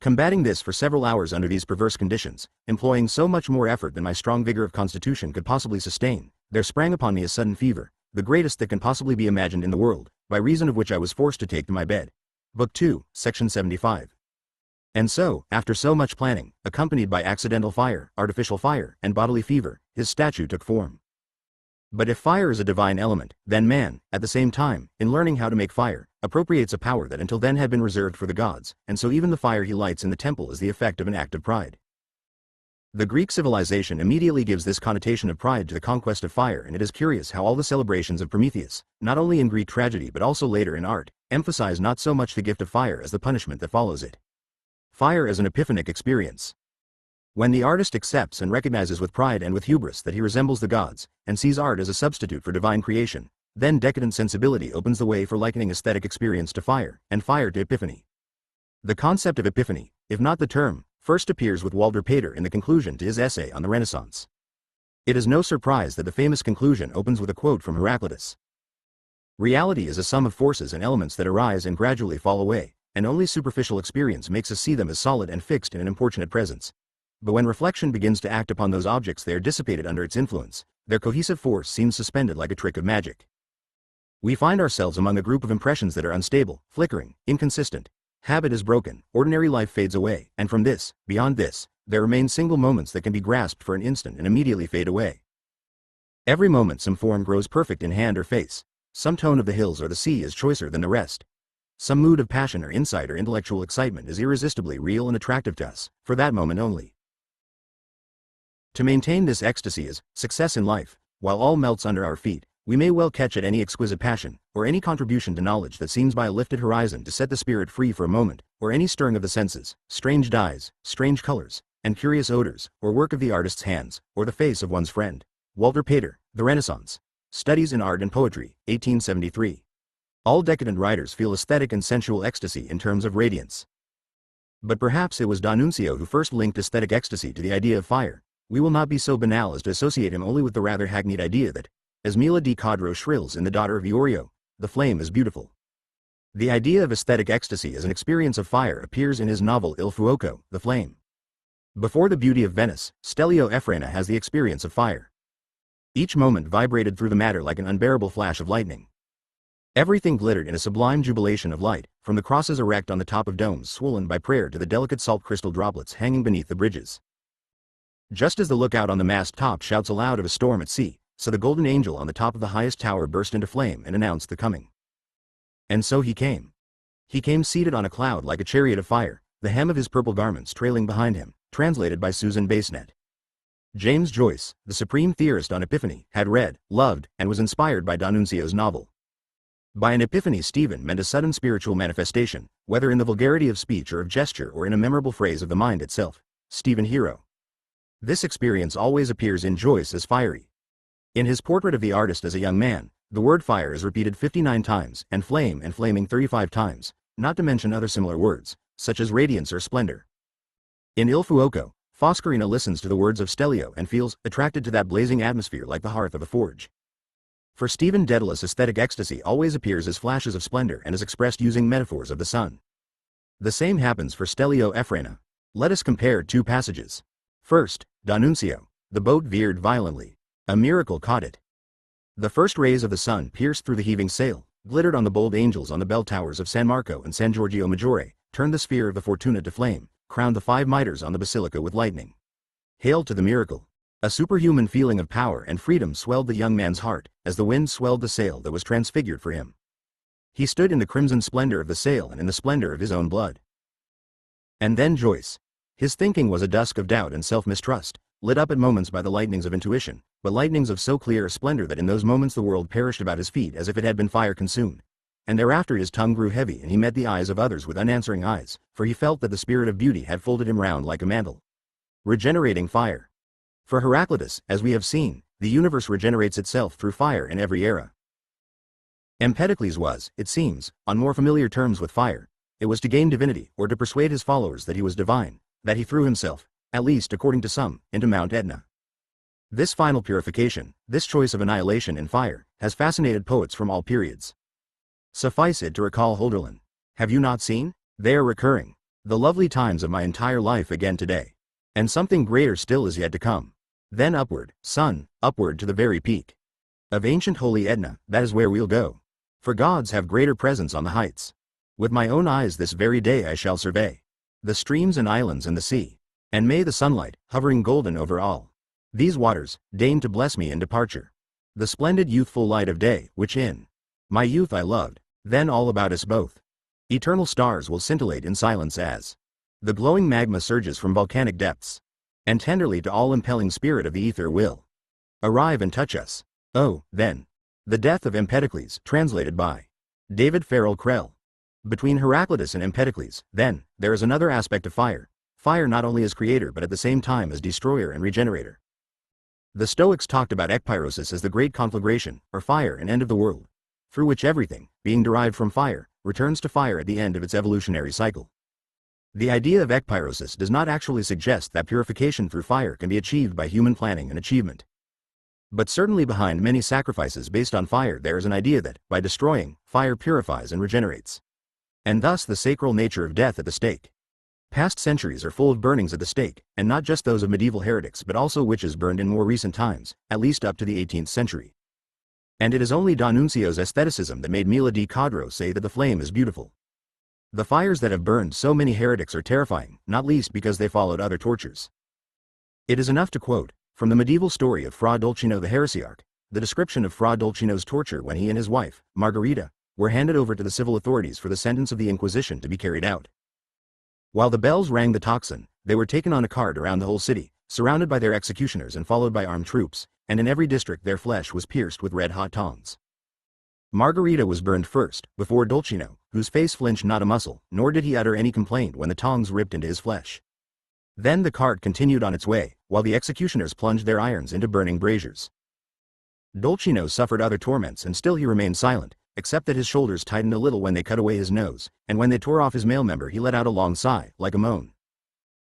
Combating this for several hours under these perverse conditions, employing so much more effort than my strong vigor of constitution could possibly sustain, there sprang upon me a sudden fever, the greatest that can possibly be imagined in the world, by reason of which I was forced to take to my bed. Book 2, Section 75. And so, after so much planning, accompanied by accidental fire, artificial fire, and bodily fever, his statue took form. But if fire is a divine element, then man, at the same time, in learning how to make fire, appropriates a power that until then had been reserved for the gods, and so even the fire he lights in the temple is the effect of an act of pride. The Greek civilization immediately gives this connotation of pride to the conquest of fire, and it is curious how all the celebrations of Prometheus, not only in Greek tragedy but also later in art, emphasize not so much the gift of fire as the punishment that follows it. Fire as an epiphanic experience. When the artist accepts and recognizes with pride and with hubris that he resembles the gods, and sees art as a substitute for divine creation, then decadent sensibility opens the way for likening aesthetic experience to fire, and fire to epiphany. The concept of epiphany, if not the term, first appears with Walter Pater in the conclusion to his essay on the Renaissance. It is no surprise that the famous conclusion opens with a quote from Heraclitus. Reality is a sum of forces and elements that arise and gradually fall away, and only superficial experience makes us see them as solid and fixed in an importunate presence. But when reflection begins to act upon those objects they are dissipated under its influence, their cohesive force seems suspended like a trick of magic. We find ourselves among a group of impressions that are unstable, flickering, inconsistent. Habit is broken, ordinary life fades away, and from this, beyond this, there remain single moments that can be grasped for an instant and immediately fade away. Every moment some form grows perfect in hand or face, some tone of the hills or the sea is choicer than the rest. Some mood of passion or insight or intellectual excitement is irresistibly real and attractive to us, for that moment only. To maintain this ecstasy is success in life. While all melts under our feet, we may well catch at any exquisite passion, or any contribution to knowledge that seems by a lifted horizon to set the spirit free for a moment, or any stirring of the senses, strange dyes, strange colors, and curious odors, or work of the artist's hands, or the face of one's friend. Walter Pater, The Renaissance. Studies in Art and Poetry, 1873. All decadent writers feel aesthetic and sensual ecstasy in terms of radiance. But perhaps it was D'Annunzio who first linked aesthetic ecstasy to the idea of fire. We will not be so banal as to associate him only with the rather hackneyed idea that, as Mila di Codro shrills in The Daughter of Iorio, the flame is beautiful. The idea of aesthetic ecstasy as an experience of fire appears in his novel Il Fuoco, The Flame. Before the beauty of Venice, Stelio Effrena has the experience of fire. Each moment vibrated through the matter like an unbearable flash of lightning. Everything glittered in a sublime jubilation of light, from the crosses erect on the top of domes swollen by prayer to the delicate salt crystal droplets hanging beneath the bridges. Just as the lookout on the mast top shouts aloud of a storm at sea, so the golden angel on the top of the highest tower burst into flame and announced the coming. And so he came. He came seated on a cloud like a chariot of fire, the hem of his purple garments trailing behind him, translated by Susan Basenet. James Joyce, the supreme theorist on Epiphany, had read, loved, and was inspired by D'Annunzio's novel. By an epiphany Stephen meant a sudden spiritual manifestation, whether in the vulgarity of speech or of gesture or in a memorable phrase of the mind itself. Stephen Hero. This experience always appears in Joyce as fiery. In his portrait of the artist as a young man, the word fire is repeated 59 times, and flame and flaming 35 times, not to mention other similar words, such as radiance or splendor. In Il Fuoco, Foscarina listens to the words of Stelio and feels attracted to that blazing atmosphere like the hearth of a forge. For Stephen Dedalus, aesthetic ecstasy always appears as flashes of splendor and is expressed using metaphors of the sun. The same happens for Stelio Effrena. Let us compare two passages. First, D'Annunzio. The boat veered violently. A miracle caught it. The first rays of the sun pierced through the heaving sail, glittered on the bold angels on the bell towers of San Marco and San Giorgio Maggiore, turned the sphere of the Fortuna to flame, crowned the 5 mitres on the basilica with lightning. Hail to the miracle! A superhuman feeling of power and freedom swelled the young man's heart, as the wind swelled the sail that was transfigured for him. He stood in the crimson splendor of the sail and in the splendor of his own blood. And then Joyce. His thinking was a dusk of doubt and self-mistrust, lit up at moments by the lightnings of intuition, but lightnings of so clear a splendor that in those moments the world perished about his feet as if it had been fire consumed. And thereafter his tongue grew heavy and he met the eyes of others with unanswering eyes, for he felt that the spirit of beauty had folded him round like a mantle. Regenerating fire. For Heraclitus, as we have seen, the universe regenerates itself through fire in every era. Empedocles was, it seems, on more familiar terms with fire. It was to gain divinity, or to persuade his followers that he was divine, that he threw himself, at least according to some, into Mount Etna. This final purification, this choice of annihilation in fire, has fascinated poets from all periods. Suffice it to recall Hölderlin. Have you not seen? They are recurring. The lovely times of my entire life again today. And something greater still is yet to come. Then upward, son, upward to the very peak of ancient holy Etna, that is where we'll go. For gods have greater presence on the heights. With my own eyes this very day I shall survey the streams and islands and the sea. And may the sunlight, hovering golden over all these waters, deign to bless me in departure. The splendid youthful light of day, which in my youth I loved, then all about us both. Eternal stars will scintillate in silence as the glowing magma surges from volcanic depths. And tenderly to all-impelling spirit of the ether will arrive and touch us. Oh, then. The death of Empedocles, translated by David Farrell Krell. Between Heraclitus and Empedocles, then, there is another aspect of fire. Fire not only as creator but at the same time as destroyer and regenerator. The Stoics talked about ekpyrosis as the great conflagration, or fire and end of the world, through which everything, being derived from fire, returns to fire at the end of its evolutionary cycle. The idea of ekpyrosis does not actually suggest that purification through fire can be achieved by human planning and achievement. But certainly behind many sacrifices based on fire there is an idea that, by destroying, fire purifies and regenerates. And thus the sacral nature of death at the stake. Past centuries are full of burnings at the stake, and not just those of medieval heretics but also witches burned in more recent times, at least up to the 18th century. And it is only D'Annunzio's aestheticism that made Mila di Codro say that the flame is beautiful. The fires that have burned so many heretics are terrifying, not least because they followed other tortures. It is enough to quote, from the medieval story of Fra Dolcino the heresiarch, the description of Fra Dolcino's torture when he and his wife, Margherita, were handed over to the civil authorities for the sentence of the Inquisition to be carried out. While the bells rang the tocsin, they were taken on a cart around the whole city, surrounded by their executioners and followed by armed troops, and in every district their flesh was pierced with red-hot tongs. Margherita was burned first, before Dolcino, whose face flinched not a muscle, nor did he utter any complaint when the tongs ripped into his flesh. Then the cart continued on its way, while the executioners plunged their irons into burning braziers. Dolcino suffered other torments and still he remained silent, except that his shoulders tightened a little when they cut away his nose, and when they tore off his male member he let out a long sigh, like a moan.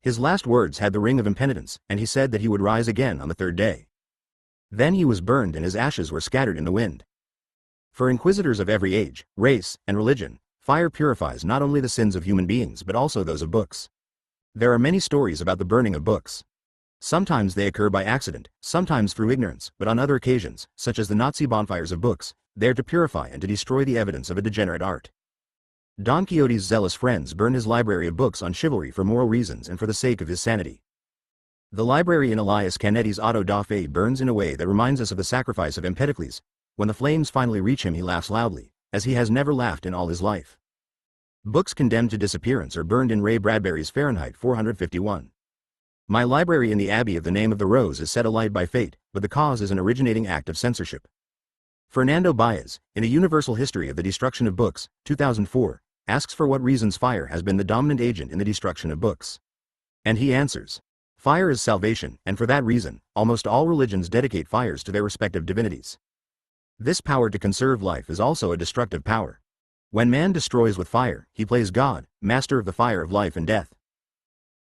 His last words had the ring of impenitence, and he said that he would rise again on the 3rd day. Then he was burned and his ashes were scattered in the wind. For inquisitors of every age, race, and religion, Fire purifies not only the sins of human beings but also those of books. There are many stories about the burning of books. Sometimes they occur by accident, sometimes through ignorance, but on other occasions, such as the Nazi bonfires of books, they are to purify and to destroy the evidence of a degenerate art. Don Quixote's zealous friends burned his library of books on chivalry for moral reasons and for the sake of his sanity. The library in Elias Canetti's Auto da Fe burns in a way that reminds us of the sacrifice of Empedocles. When the flames finally reach him, he laughs loudly, as he has never laughed in all his life. Books condemned to disappearance are burned in Ray Bradbury's Fahrenheit 451. My library in the Abbey of the Name of the Rose is set alight by fate, but the cause is an originating act of censorship. Fernando Baez, in A Universal History of the Destruction of Books, 2004, asks for what reasons fire has been the dominant agent in the destruction of books. And he answers, fire is salvation, and for that reason, almost all religions dedicate fires to their respective divinities. This power to conserve life is also a destructive power. When man destroys with fire, he plays God, master of the fire of life and death.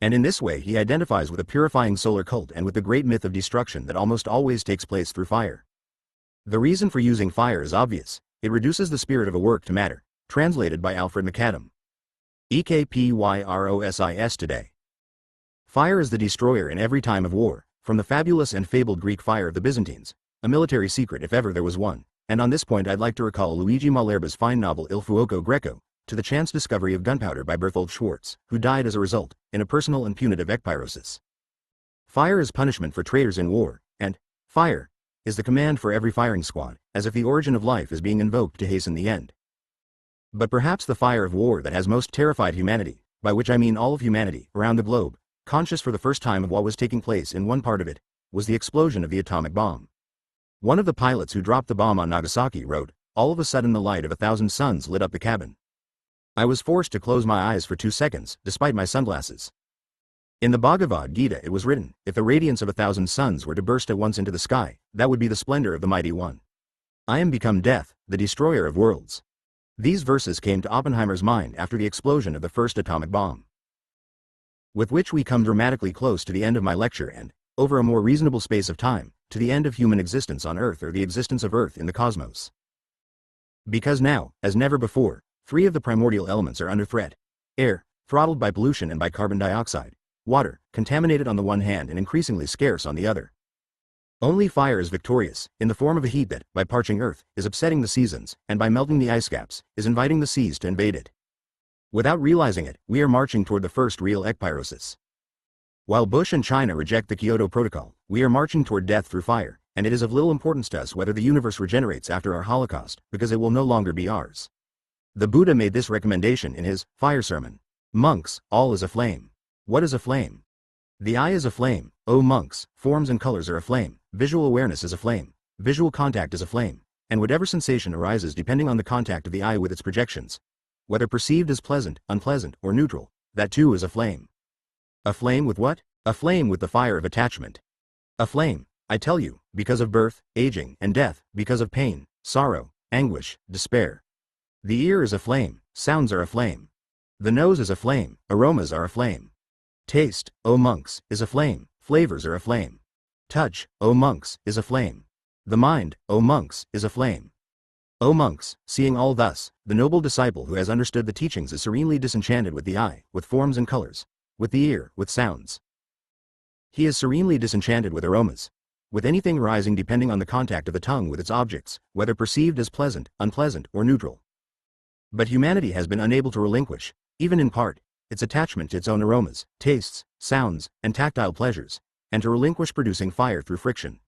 And in this way he identifies with a purifying solar cult and with the great myth of destruction that almost always takes place through fire. The reason for using fire is obvious: it reduces the spirit of a work to matter, translated by Alfred McAdam. EKPYROSIS today. Fire is the destroyer in every time of war, from the fabulous and fabled Greek fire of the Byzantines, a military secret if ever there was one, and on this point I'd like to recall Luigi Malerba's fine novel Il Fuoco Greco, to the chance discovery of gunpowder by Berthold Schwartz, who died as a result, in a personal and punitive ekpyrosis. Fire is punishment for traitors in war, and fire is the command for every firing squad, as if the origin of life is being invoked to hasten the end. But perhaps the fire of war that has most terrified humanity, by which I mean all of humanity, around the globe, conscious for the first time of what was taking place in one part of it, was the explosion of the atomic bomb. One of the pilots who dropped the bomb on Nagasaki wrote, "All of a sudden the light of 1,000 suns lit up the cabin. I was forced to close my eyes for 2 seconds, despite my sunglasses." In the Bhagavad Gita it was written, if the radiance of 1,000 suns were to burst at once into the sky, that would be the splendor of the Mighty One. I am become death, the destroyer of worlds. These verses came to Oppenheimer's mind after the explosion of the first atomic bomb. With which we come dramatically close to the end of my lecture and, over a more reasonable space of time, to the end of human existence on Earth or the existence of Earth in the cosmos. Because now, as never before, 3 of the primordial elements are under threat: air, throttled by pollution and by carbon dioxide; water, contaminated on the one hand and increasingly scarce on the other. Only fire is victorious, in the form of a heat that, by parching Earth, is upsetting the seasons, and by melting the ice caps, is inviting the seas to invade it. Without realizing it, we are marching toward the first real ekpyrosis. While Bush and China reject the Kyoto Protocol, we are marching toward death through fire, and it is of little importance to us whether the universe regenerates after our Holocaust, because it will no longer be ours. The Buddha made this recommendation in his Fire Sermon. Monks, all is aflame. What is a flame? The eye is a flame, O monks, forms and colors are aflame, visual awareness is aflame, visual contact is aflame, and whatever sensation arises depending on the contact of the eye with its projections, whether perceived as pleasant, unpleasant, or neutral, that too is aflame. Aflame with what? Aflame with the fire of attachment. Aflame, I tell you, because of birth, aging, and death, because of pain, sorrow, anguish, despair. The ear is aflame, sounds are aflame. The nose is aflame, aromas are aflame. Taste, O monks, is aflame, flavors are aflame. Touch, O monks, is aflame. The mind, O monks, is aflame. O monks, seeing all thus, the noble disciple who has understood the teachings is serenely disenchanted with the eye, with forms and colors, with the ear, with sounds. He is serenely disenchanted with aromas, with anything rising depending on the contact of the tongue with its objects, whether perceived as pleasant, unpleasant, or neutral. But humanity has been unable to relinquish, even in part, its attachment to its own aromas, tastes, sounds, and tactile pleasures, and to relinquish producing fire through friction.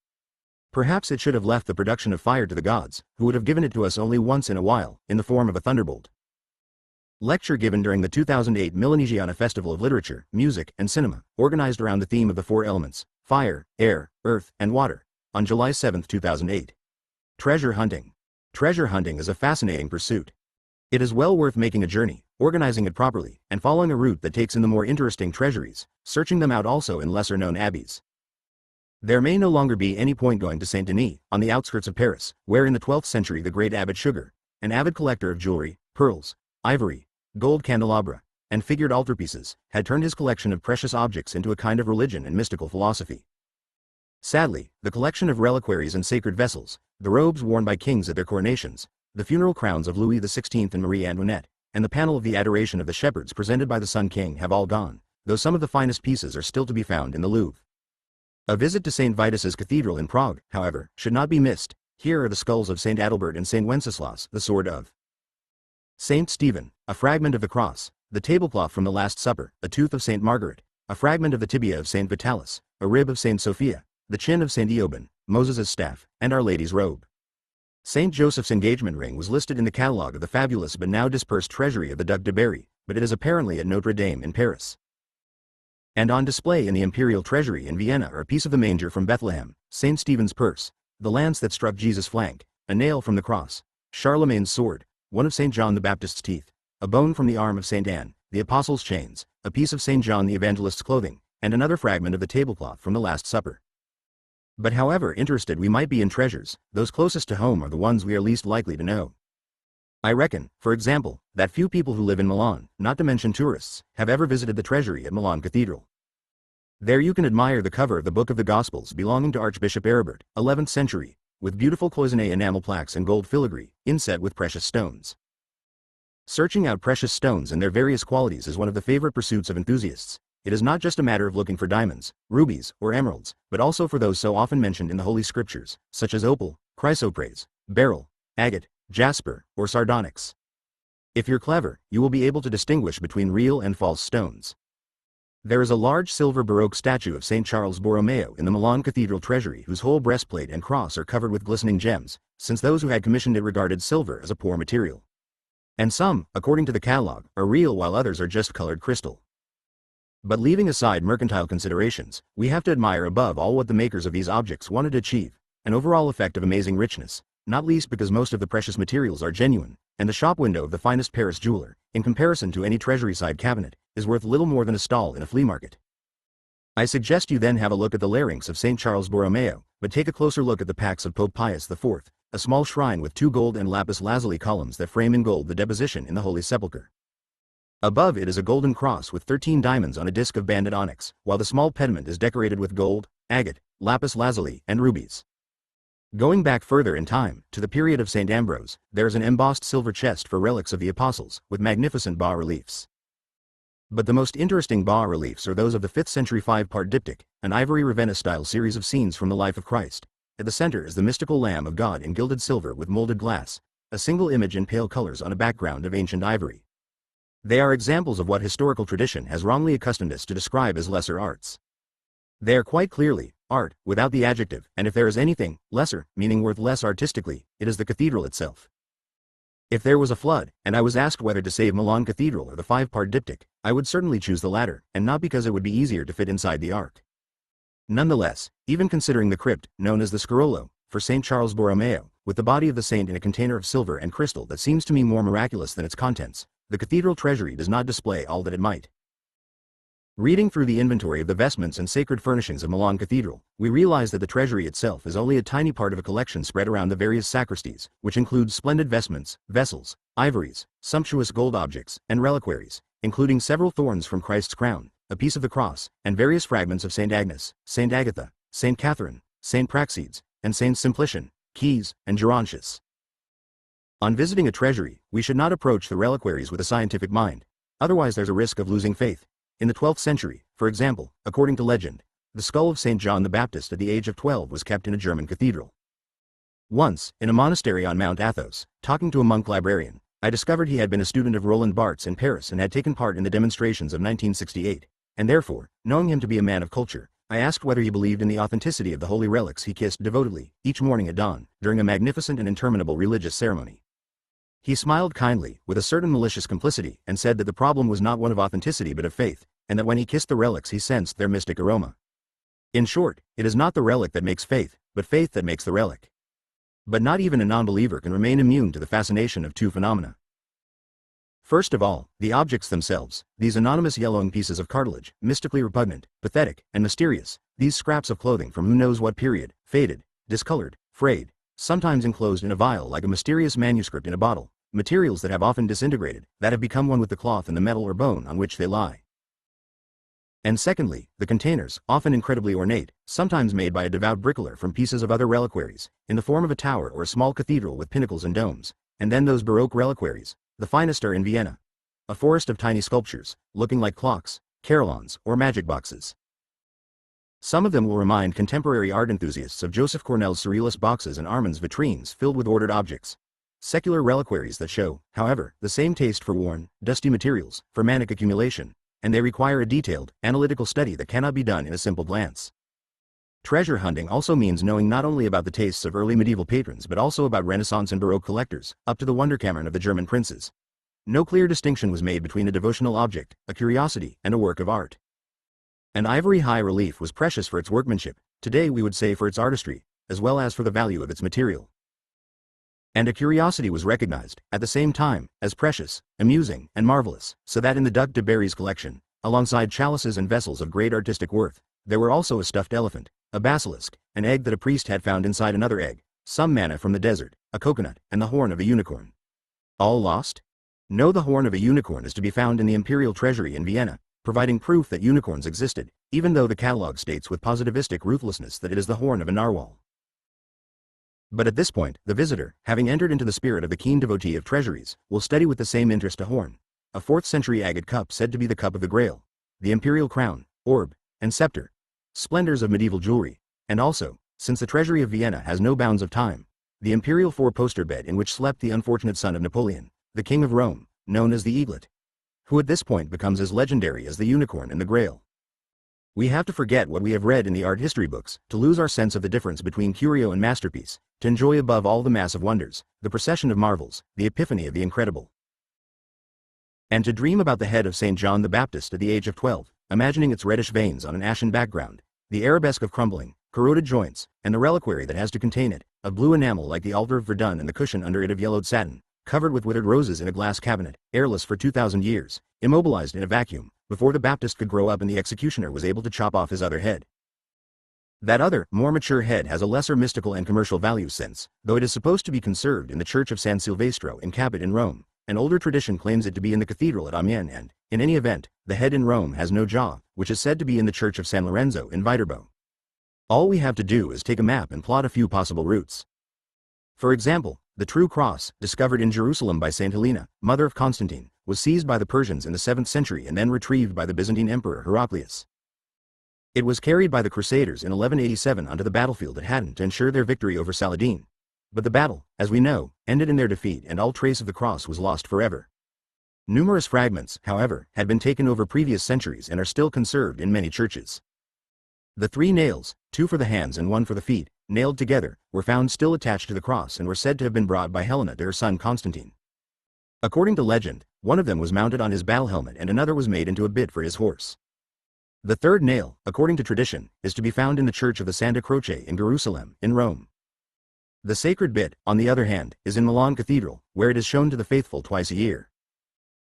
Perhaps it should have left the production of fire to the gods, who would have given it to us only once in a while, in the form of a thunderbolt. Lecture given during the 2008 Milanesiana Festival of Literature, Music, and Cinema, organized around the theme of the 4 elements, fire, air, earth, and water, on July 7, 2008. Treasure hunting. Treasure hunting is a fascinating pursuit. It is well worth making a journey, organizing it properly, and following a route that takes in the more interesting treasuries, searching them out also in lesser-known abbeys. There may no longer be any point going to Saint Denis, on the outskirts of Paris, where in the 12th century the great Abbot Sugar, an avid collector of jewelry, pearls, ivory, gold candelabra, and figured altarpieces, had turned his collection of precious objects into a kind of religion and mystical philosophy. Sadly, the collection of reliquaries and sacred vessels, the robes worn by kings at their coronations, the funeral crowns of Louis XVI and Marie Antoinette, and the panel of the Adoration of the Shepherds presented by the Sun King have all gone, though some of the finest pieces are still to be found in the Louvre. A visit to St. Vitus's Cathedral in Prague, however, should not be missed. Here are the skulls of St. Adalbert and St. Wenceslas, the sword of St. Stephen, a fragment of the cross, the tablecloth from the Last Supper, a tooth of St. Margaret, a fragment of the tibia of St. Vitalis, a rib of St. Sophia, the chin of St. Eoban, Moses' staff, and Our Lady's robe. St. Joseph's engagement ring was listed in the catalogue of the fabulous but now dispersed treasury of the Duc de Berry, but it is apparently at Notre Dame in Paris. And on display in the Imperial Treasury in Vienna are a piece of the manger from Bethlehem, St. Stephen's purse, the lance that struck Jesus' flank, a nail from the cross, Charlemagne's sword, one of St. John the Baptist's teeth, a bone from the arm of St. Anne, the Apostles' chains, a piece of St. John the Evangelist's clothing, and another fragment of the tablecloth from the Last Supper. But however interested we might be in treasures, those closest to home are the ones we are least likely to know. I reckon, for example, that few people who live in Milan, not to mention tourists, have ever visited the treasury at Milan Cathedral. There you can admire the cover of the Book of the Gospels belonging to Archbishop Aribert, 11th century, with beautiful cloisonné enamel plaques and gold filigree, inset with precious stones. Searching out precious stones and their various qualities is one of the favorite pursuits of enthusiasts. It is not just a matter of looking for diamonds, rubies, or emeralds, but also for those so often mentioned in the Holy Scriptures, such as opal, chrysoprase, beryl, agate, jasper, or sardonyx. If you're clever, you will be able to distinguish between real and false stones. There is a large silver Baroque statue of St. Charles Borromeo in the Milan Cathedral treasury whose whole breastplate and cross are covered with glistening gems, since those who had commissioned it regarded silver as a poor material. And some, according to the catalogue, are real while others are just colored crystal. But leaving aside mercantile considerations, we have to admire above all what the makers of these objects wanted to achieve, an overall effect of amazing richness, not least because most of the precious materials are genuine, and the shop window of the finest Paris jeweler, in comparison to any treasury-side cabinet, is worth little more than a stall in a flea market. I suggest you then have a look at the larynx of St. Charles Borromeo, but take a closer look at the Pax of Pope Pius IV, a small shrine with 2 gold and lapis lazuli columns that frame in gold the deposition in the Holy Sepulchre. Above it is a golden cross with 13 diamonds on a disc of banded onyx, while the small pediment is decorated with gold, agate, lapis lazuli, and rubies. Going back further in time, to the period of St. Ambrose, there is an embossed silver chest for relics of the apostles, with magnificent bas-reliefs. But the most interesting bas-reliefs are those of the 5th century 5-part diptych, an ivory Ravenna-style series of scenes from the life of Christ. At the center is the mystical Lamb of God in gilded silver with molded glass, a single image in pale colors on a background of ancient ivory. They are examples of what historical tradition has wrongly accustomed us to describe as lesser arts. They are quite clearly art, without the adjective, and if there is anything lesser, meaning worth less artistically, it is the cathedral itself. If there was a flood, and I was asked whether to save Milan Cathedral or the 5-part diptych, I would certainly choose the latter, and not because it would be easier to fit inside the ark. Nonetheless, even considering the crypt, known as the Scarollo, for St. Charles Borromeo, with the body of the saint in a container of silver and crystal that seems to me more miraculous than its contents, the cathedral treasury does not display all that it might. Reading through the inventory of the vestments and sacred furnishings of Milan Cathedral, we realize that the treasury itself is only a tiny part of a collection spread around the various sacristies, which includes splendid vestments, vessels, ivories, sumptuous gold objects, and reliquaries, including several thorns from Christ's crown, a piece of the cross, and various fragments of St. Agnes, St. Agatha, St. Catherine, St. Praxedes, and St. Simplician, Keys, and Gerontius. On visiting a treasury, we should not approach the reliquaries with a scientific mind, otherwise there's a risk of losing faith. In the 12th century, for example, according to legend, the skull of St. John the Baptist at the age of 12 was kept in a German cathedral. Once, in a monastery on Mount Athos, talking to a monk librarian, I discovered he had been a student of Roland Barthes in Paris and had taken part in the demonstrations of 1968, and therefore, knowing him to be a man of culture, I asked whether he believed in the authenticity of the holy relics he kissed devotedly, each morning at dawn, during a magnificent and interminable religious ceremony. He smiled kindly, with a certain malicious complicity, and said that the problem was not one of authenticity but of faith, and that when he kissed the relics he sensed their mystic aroma. In short, it is not the relic that makes faith, but faith that makes the relic. But not even a non-believer can remain immune to the fascination of 2 phenomena. First of all, the objects themselves, these anonymous yellowing pieces of cartilage, mystically repugnant, pathetic, and mysterious, these scraps of clothing from who knows what period, faded, discolored, frayed, sometimes enclosed in a vial like a mysterious manuscript in a bottle, materials that have often disintegrated, that have become one with the cloth and the metal or bone on which they lie. And secondly, the containers, often incredibly ornate, sometimes made by a devout brickler from pieces of other reliquaries, in the form of a tower or a small cathedral with pinnacles and domes, and then those Baroque reliquaries, The finest are in Vienna. A forest of tiny sculptures, looking like clocks, carillons, or magic boxes. Some of them will remind contemporary art enthusiasts of Joseph Cornell's surrealist boxes and Armand's vitrines filled with ordered objects. Secular reliquaries that show, however, the same taste for worn, dusty materials, for manic accumulation, and they require a detailed, analytical study that cannot be done in a simple glance. Treasure hunting also means knowing not only about the tastes of early medieval patrons but also about Renaissance and Baroque collectors, up to the Wunderkammern of the German princes. No clear distinction was made between a devotional object, a curiosity, and a work of art. An ivory high relief was precious for its workmanship, today we would say for its artistry, as well as for the value of its material. And a curiosity was recognized, at the same time, as precious, amusing, and marvelous, so that in the Duc de Berry's collection, alongside chalices and vessels of great artistic worth, there were also a stuffed elephant, a basilisk, an egg that a priest had found inside another egg, some manna from the desert, a coconut, and the horn of a unicorn. All lost? No, the horn of a unicorn is to be found in the imperial treasury in Vienna, providing proof that unicorns existed, even though the catalogue states with positivistic ruthlessness that it is the horn of a narwhal. But at this point, the visitor, having entered into the spirit of the keen devotee of treasuries, will study with the same interest a horn, a 4th century agate cup said to be the cup of the Grail, the imperial crown, orb, and scepter, splendors of medieval jewelry, and also, since the treasury of Vienna has no bounds of time, the imperial 4-poster bed in which slept the unfortunate son of Napoleon, the King of Rome, known as the Eaglet, who at this point becomes as legendary as the unicorn and the Grail. We have to forget what we have read in the art history books, to lose our sense of the difference between curio and masterpiece, to enjoy above all the mass of wonders, the procession of marvels, the epiphany of the incredible. And to dream about the head of St. John the Baptist at the age of 12, imagining its reddish veins on an ashen background, the arabesque of crumbling, corroded joints, and the reliquary that has to contain it, of blue enamel like the altar of Verdun and the cushion under it of yellowed satin, covered with withered roses in a glass cabinet, airless for 2,000 years, immobilized in a vacuum, before the Baptist could grow up and the executioner was able to chop off his other head. That other, more mature head has a lesser mystical and commercial value since, though it is supposed to be conserved in the church of San Silvestro in Capet in Rome, an older tradition claims it to be in the cathedral at Amiens and, in any event, the head in Rome has no jaw, which is said to be in the church of San Lorenzo in Viterbo. All we have to do is take a map and plot a few possible routes. For example, the true cross, discovered in Jerusalem by Saint Helena, mother of Constantine, was seized by the Persians in the 7th century and then retrieved by the Byzantine Emperor Heraclius. It was carried by the Crusaders in 1187 onto the battlefield at Hattin to ensure their victory over Saladin. But the battle, as we know, ended in their defeat and all trace of the cross was lost forever. Numerous fragments, however, had been taken over previous centuries and are still conserved in many churches. The 3 nails, 2 for the hands and 1 for the feet, nailed together, were found still attached to the cross and were said to have been brought by Helena to her son Constantine. According to legend, one of them was mounted on his battle helmet and another was made into a bit for his horse. The 3rd nail, according to tradition, is to be found in the church of the Santa Croce in Jerusalem, in Rome. The sacred bit, on the other hand, is in Milan Cathedral, where it is shown to the faithful twice a year.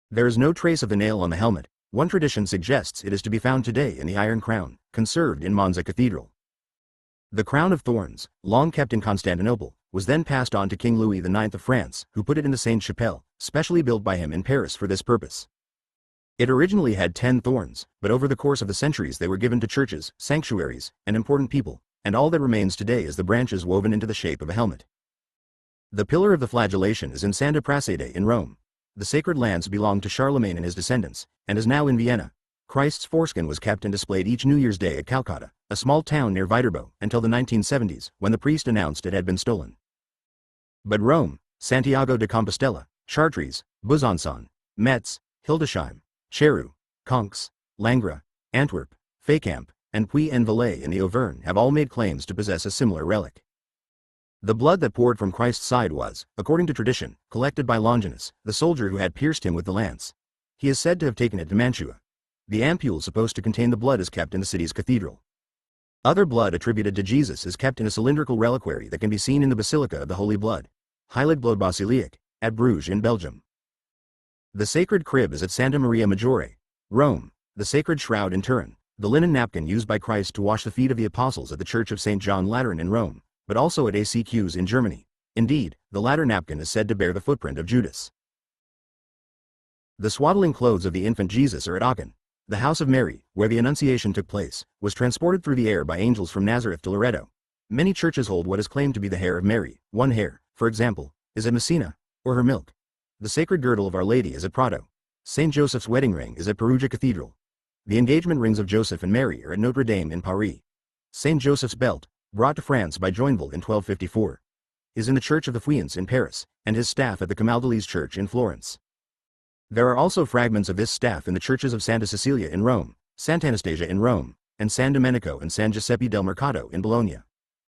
There is no trace of the nail on the helmet. One tradition suggests it is to be found today in the Iron Crown, conserved in Monza Cathedral. The crown of thorns, long kept in Constantinople, was then passed on to King Louis IX of France, who put it in the Sainte-Chapelle, specially built by him in Paris for this purpose. It originally had 10 thorns, but over the course of the centuries they were given to churches, sanctuaries, and important people, and all that remains today is the branches woven into the shape of a helmet. The pillar of the flagellation is in Santa Prassede in Rome. The sacred lance belonged to Charlemagne and his descendants, and is now in Vienna. Christ's foreskin was kept and displayed each New Year's Day at Calcutta, a small town near Viterbo, until the 1970s, when the priest announced it had been stolen. But Rome, Santiago de Compostela, Chartres, Besançon, Metz, Hildesheim, Cherbourg, Conques, Langres, Antwerp, Fécamp, and Puy-en-Velay in the Auvergne have all made claims to possess a similar relic. The blood that poured from Christ's side was, according to tradition, collected by Longinus, the soldier who had pierced him with the lance. He is said to have taken it to Mantua. The ampule supposed to contain the blood is kept in the city's cathedral. Other blood attributed to Jesus is kept in a cylindrical reliquary that can be seen in the Basilica of the Holy Blood, Heilig Bloed Basiliek, at Bruges in Belgium. The sacred crib is at Santa Maria Maggiore, Rome, the sacred shroud in Turin, the linen napkin used by Christ to wash the feet of the apostles at the Church of St. John Lateran in Rome, but also at ACQs in Germany. Indeed, the latter napkin is said to bear the footprint of Judas. The swaddling clothes of the infant Jesus are at Aachen. The house of Mary, where the Annunciation took place, was transported through the air by angels from Nazareth to Loreto. Many churches hold what is claimed to be the hair of Mary. One hair, for example, is at Messina, or her milk. The sacred girdle of Our Lady is at Prato. Saint Joseph's wedding ring is at Perugia Cathedral. The engagement rings of Joseph and Mary are at Notre Dame in Paris. Saint Joseph's belt, brought to France by Joinville in 1254, is in the Church of the Feuillants in Paris, and his staff at the Camaldolese Church in Florence. There are also fragments of this staff in the churches of Santa Cecilia in Rome, Sant'Anastasia in Rome, and San Domenico and San Giuseppe del Mercato in Bologna.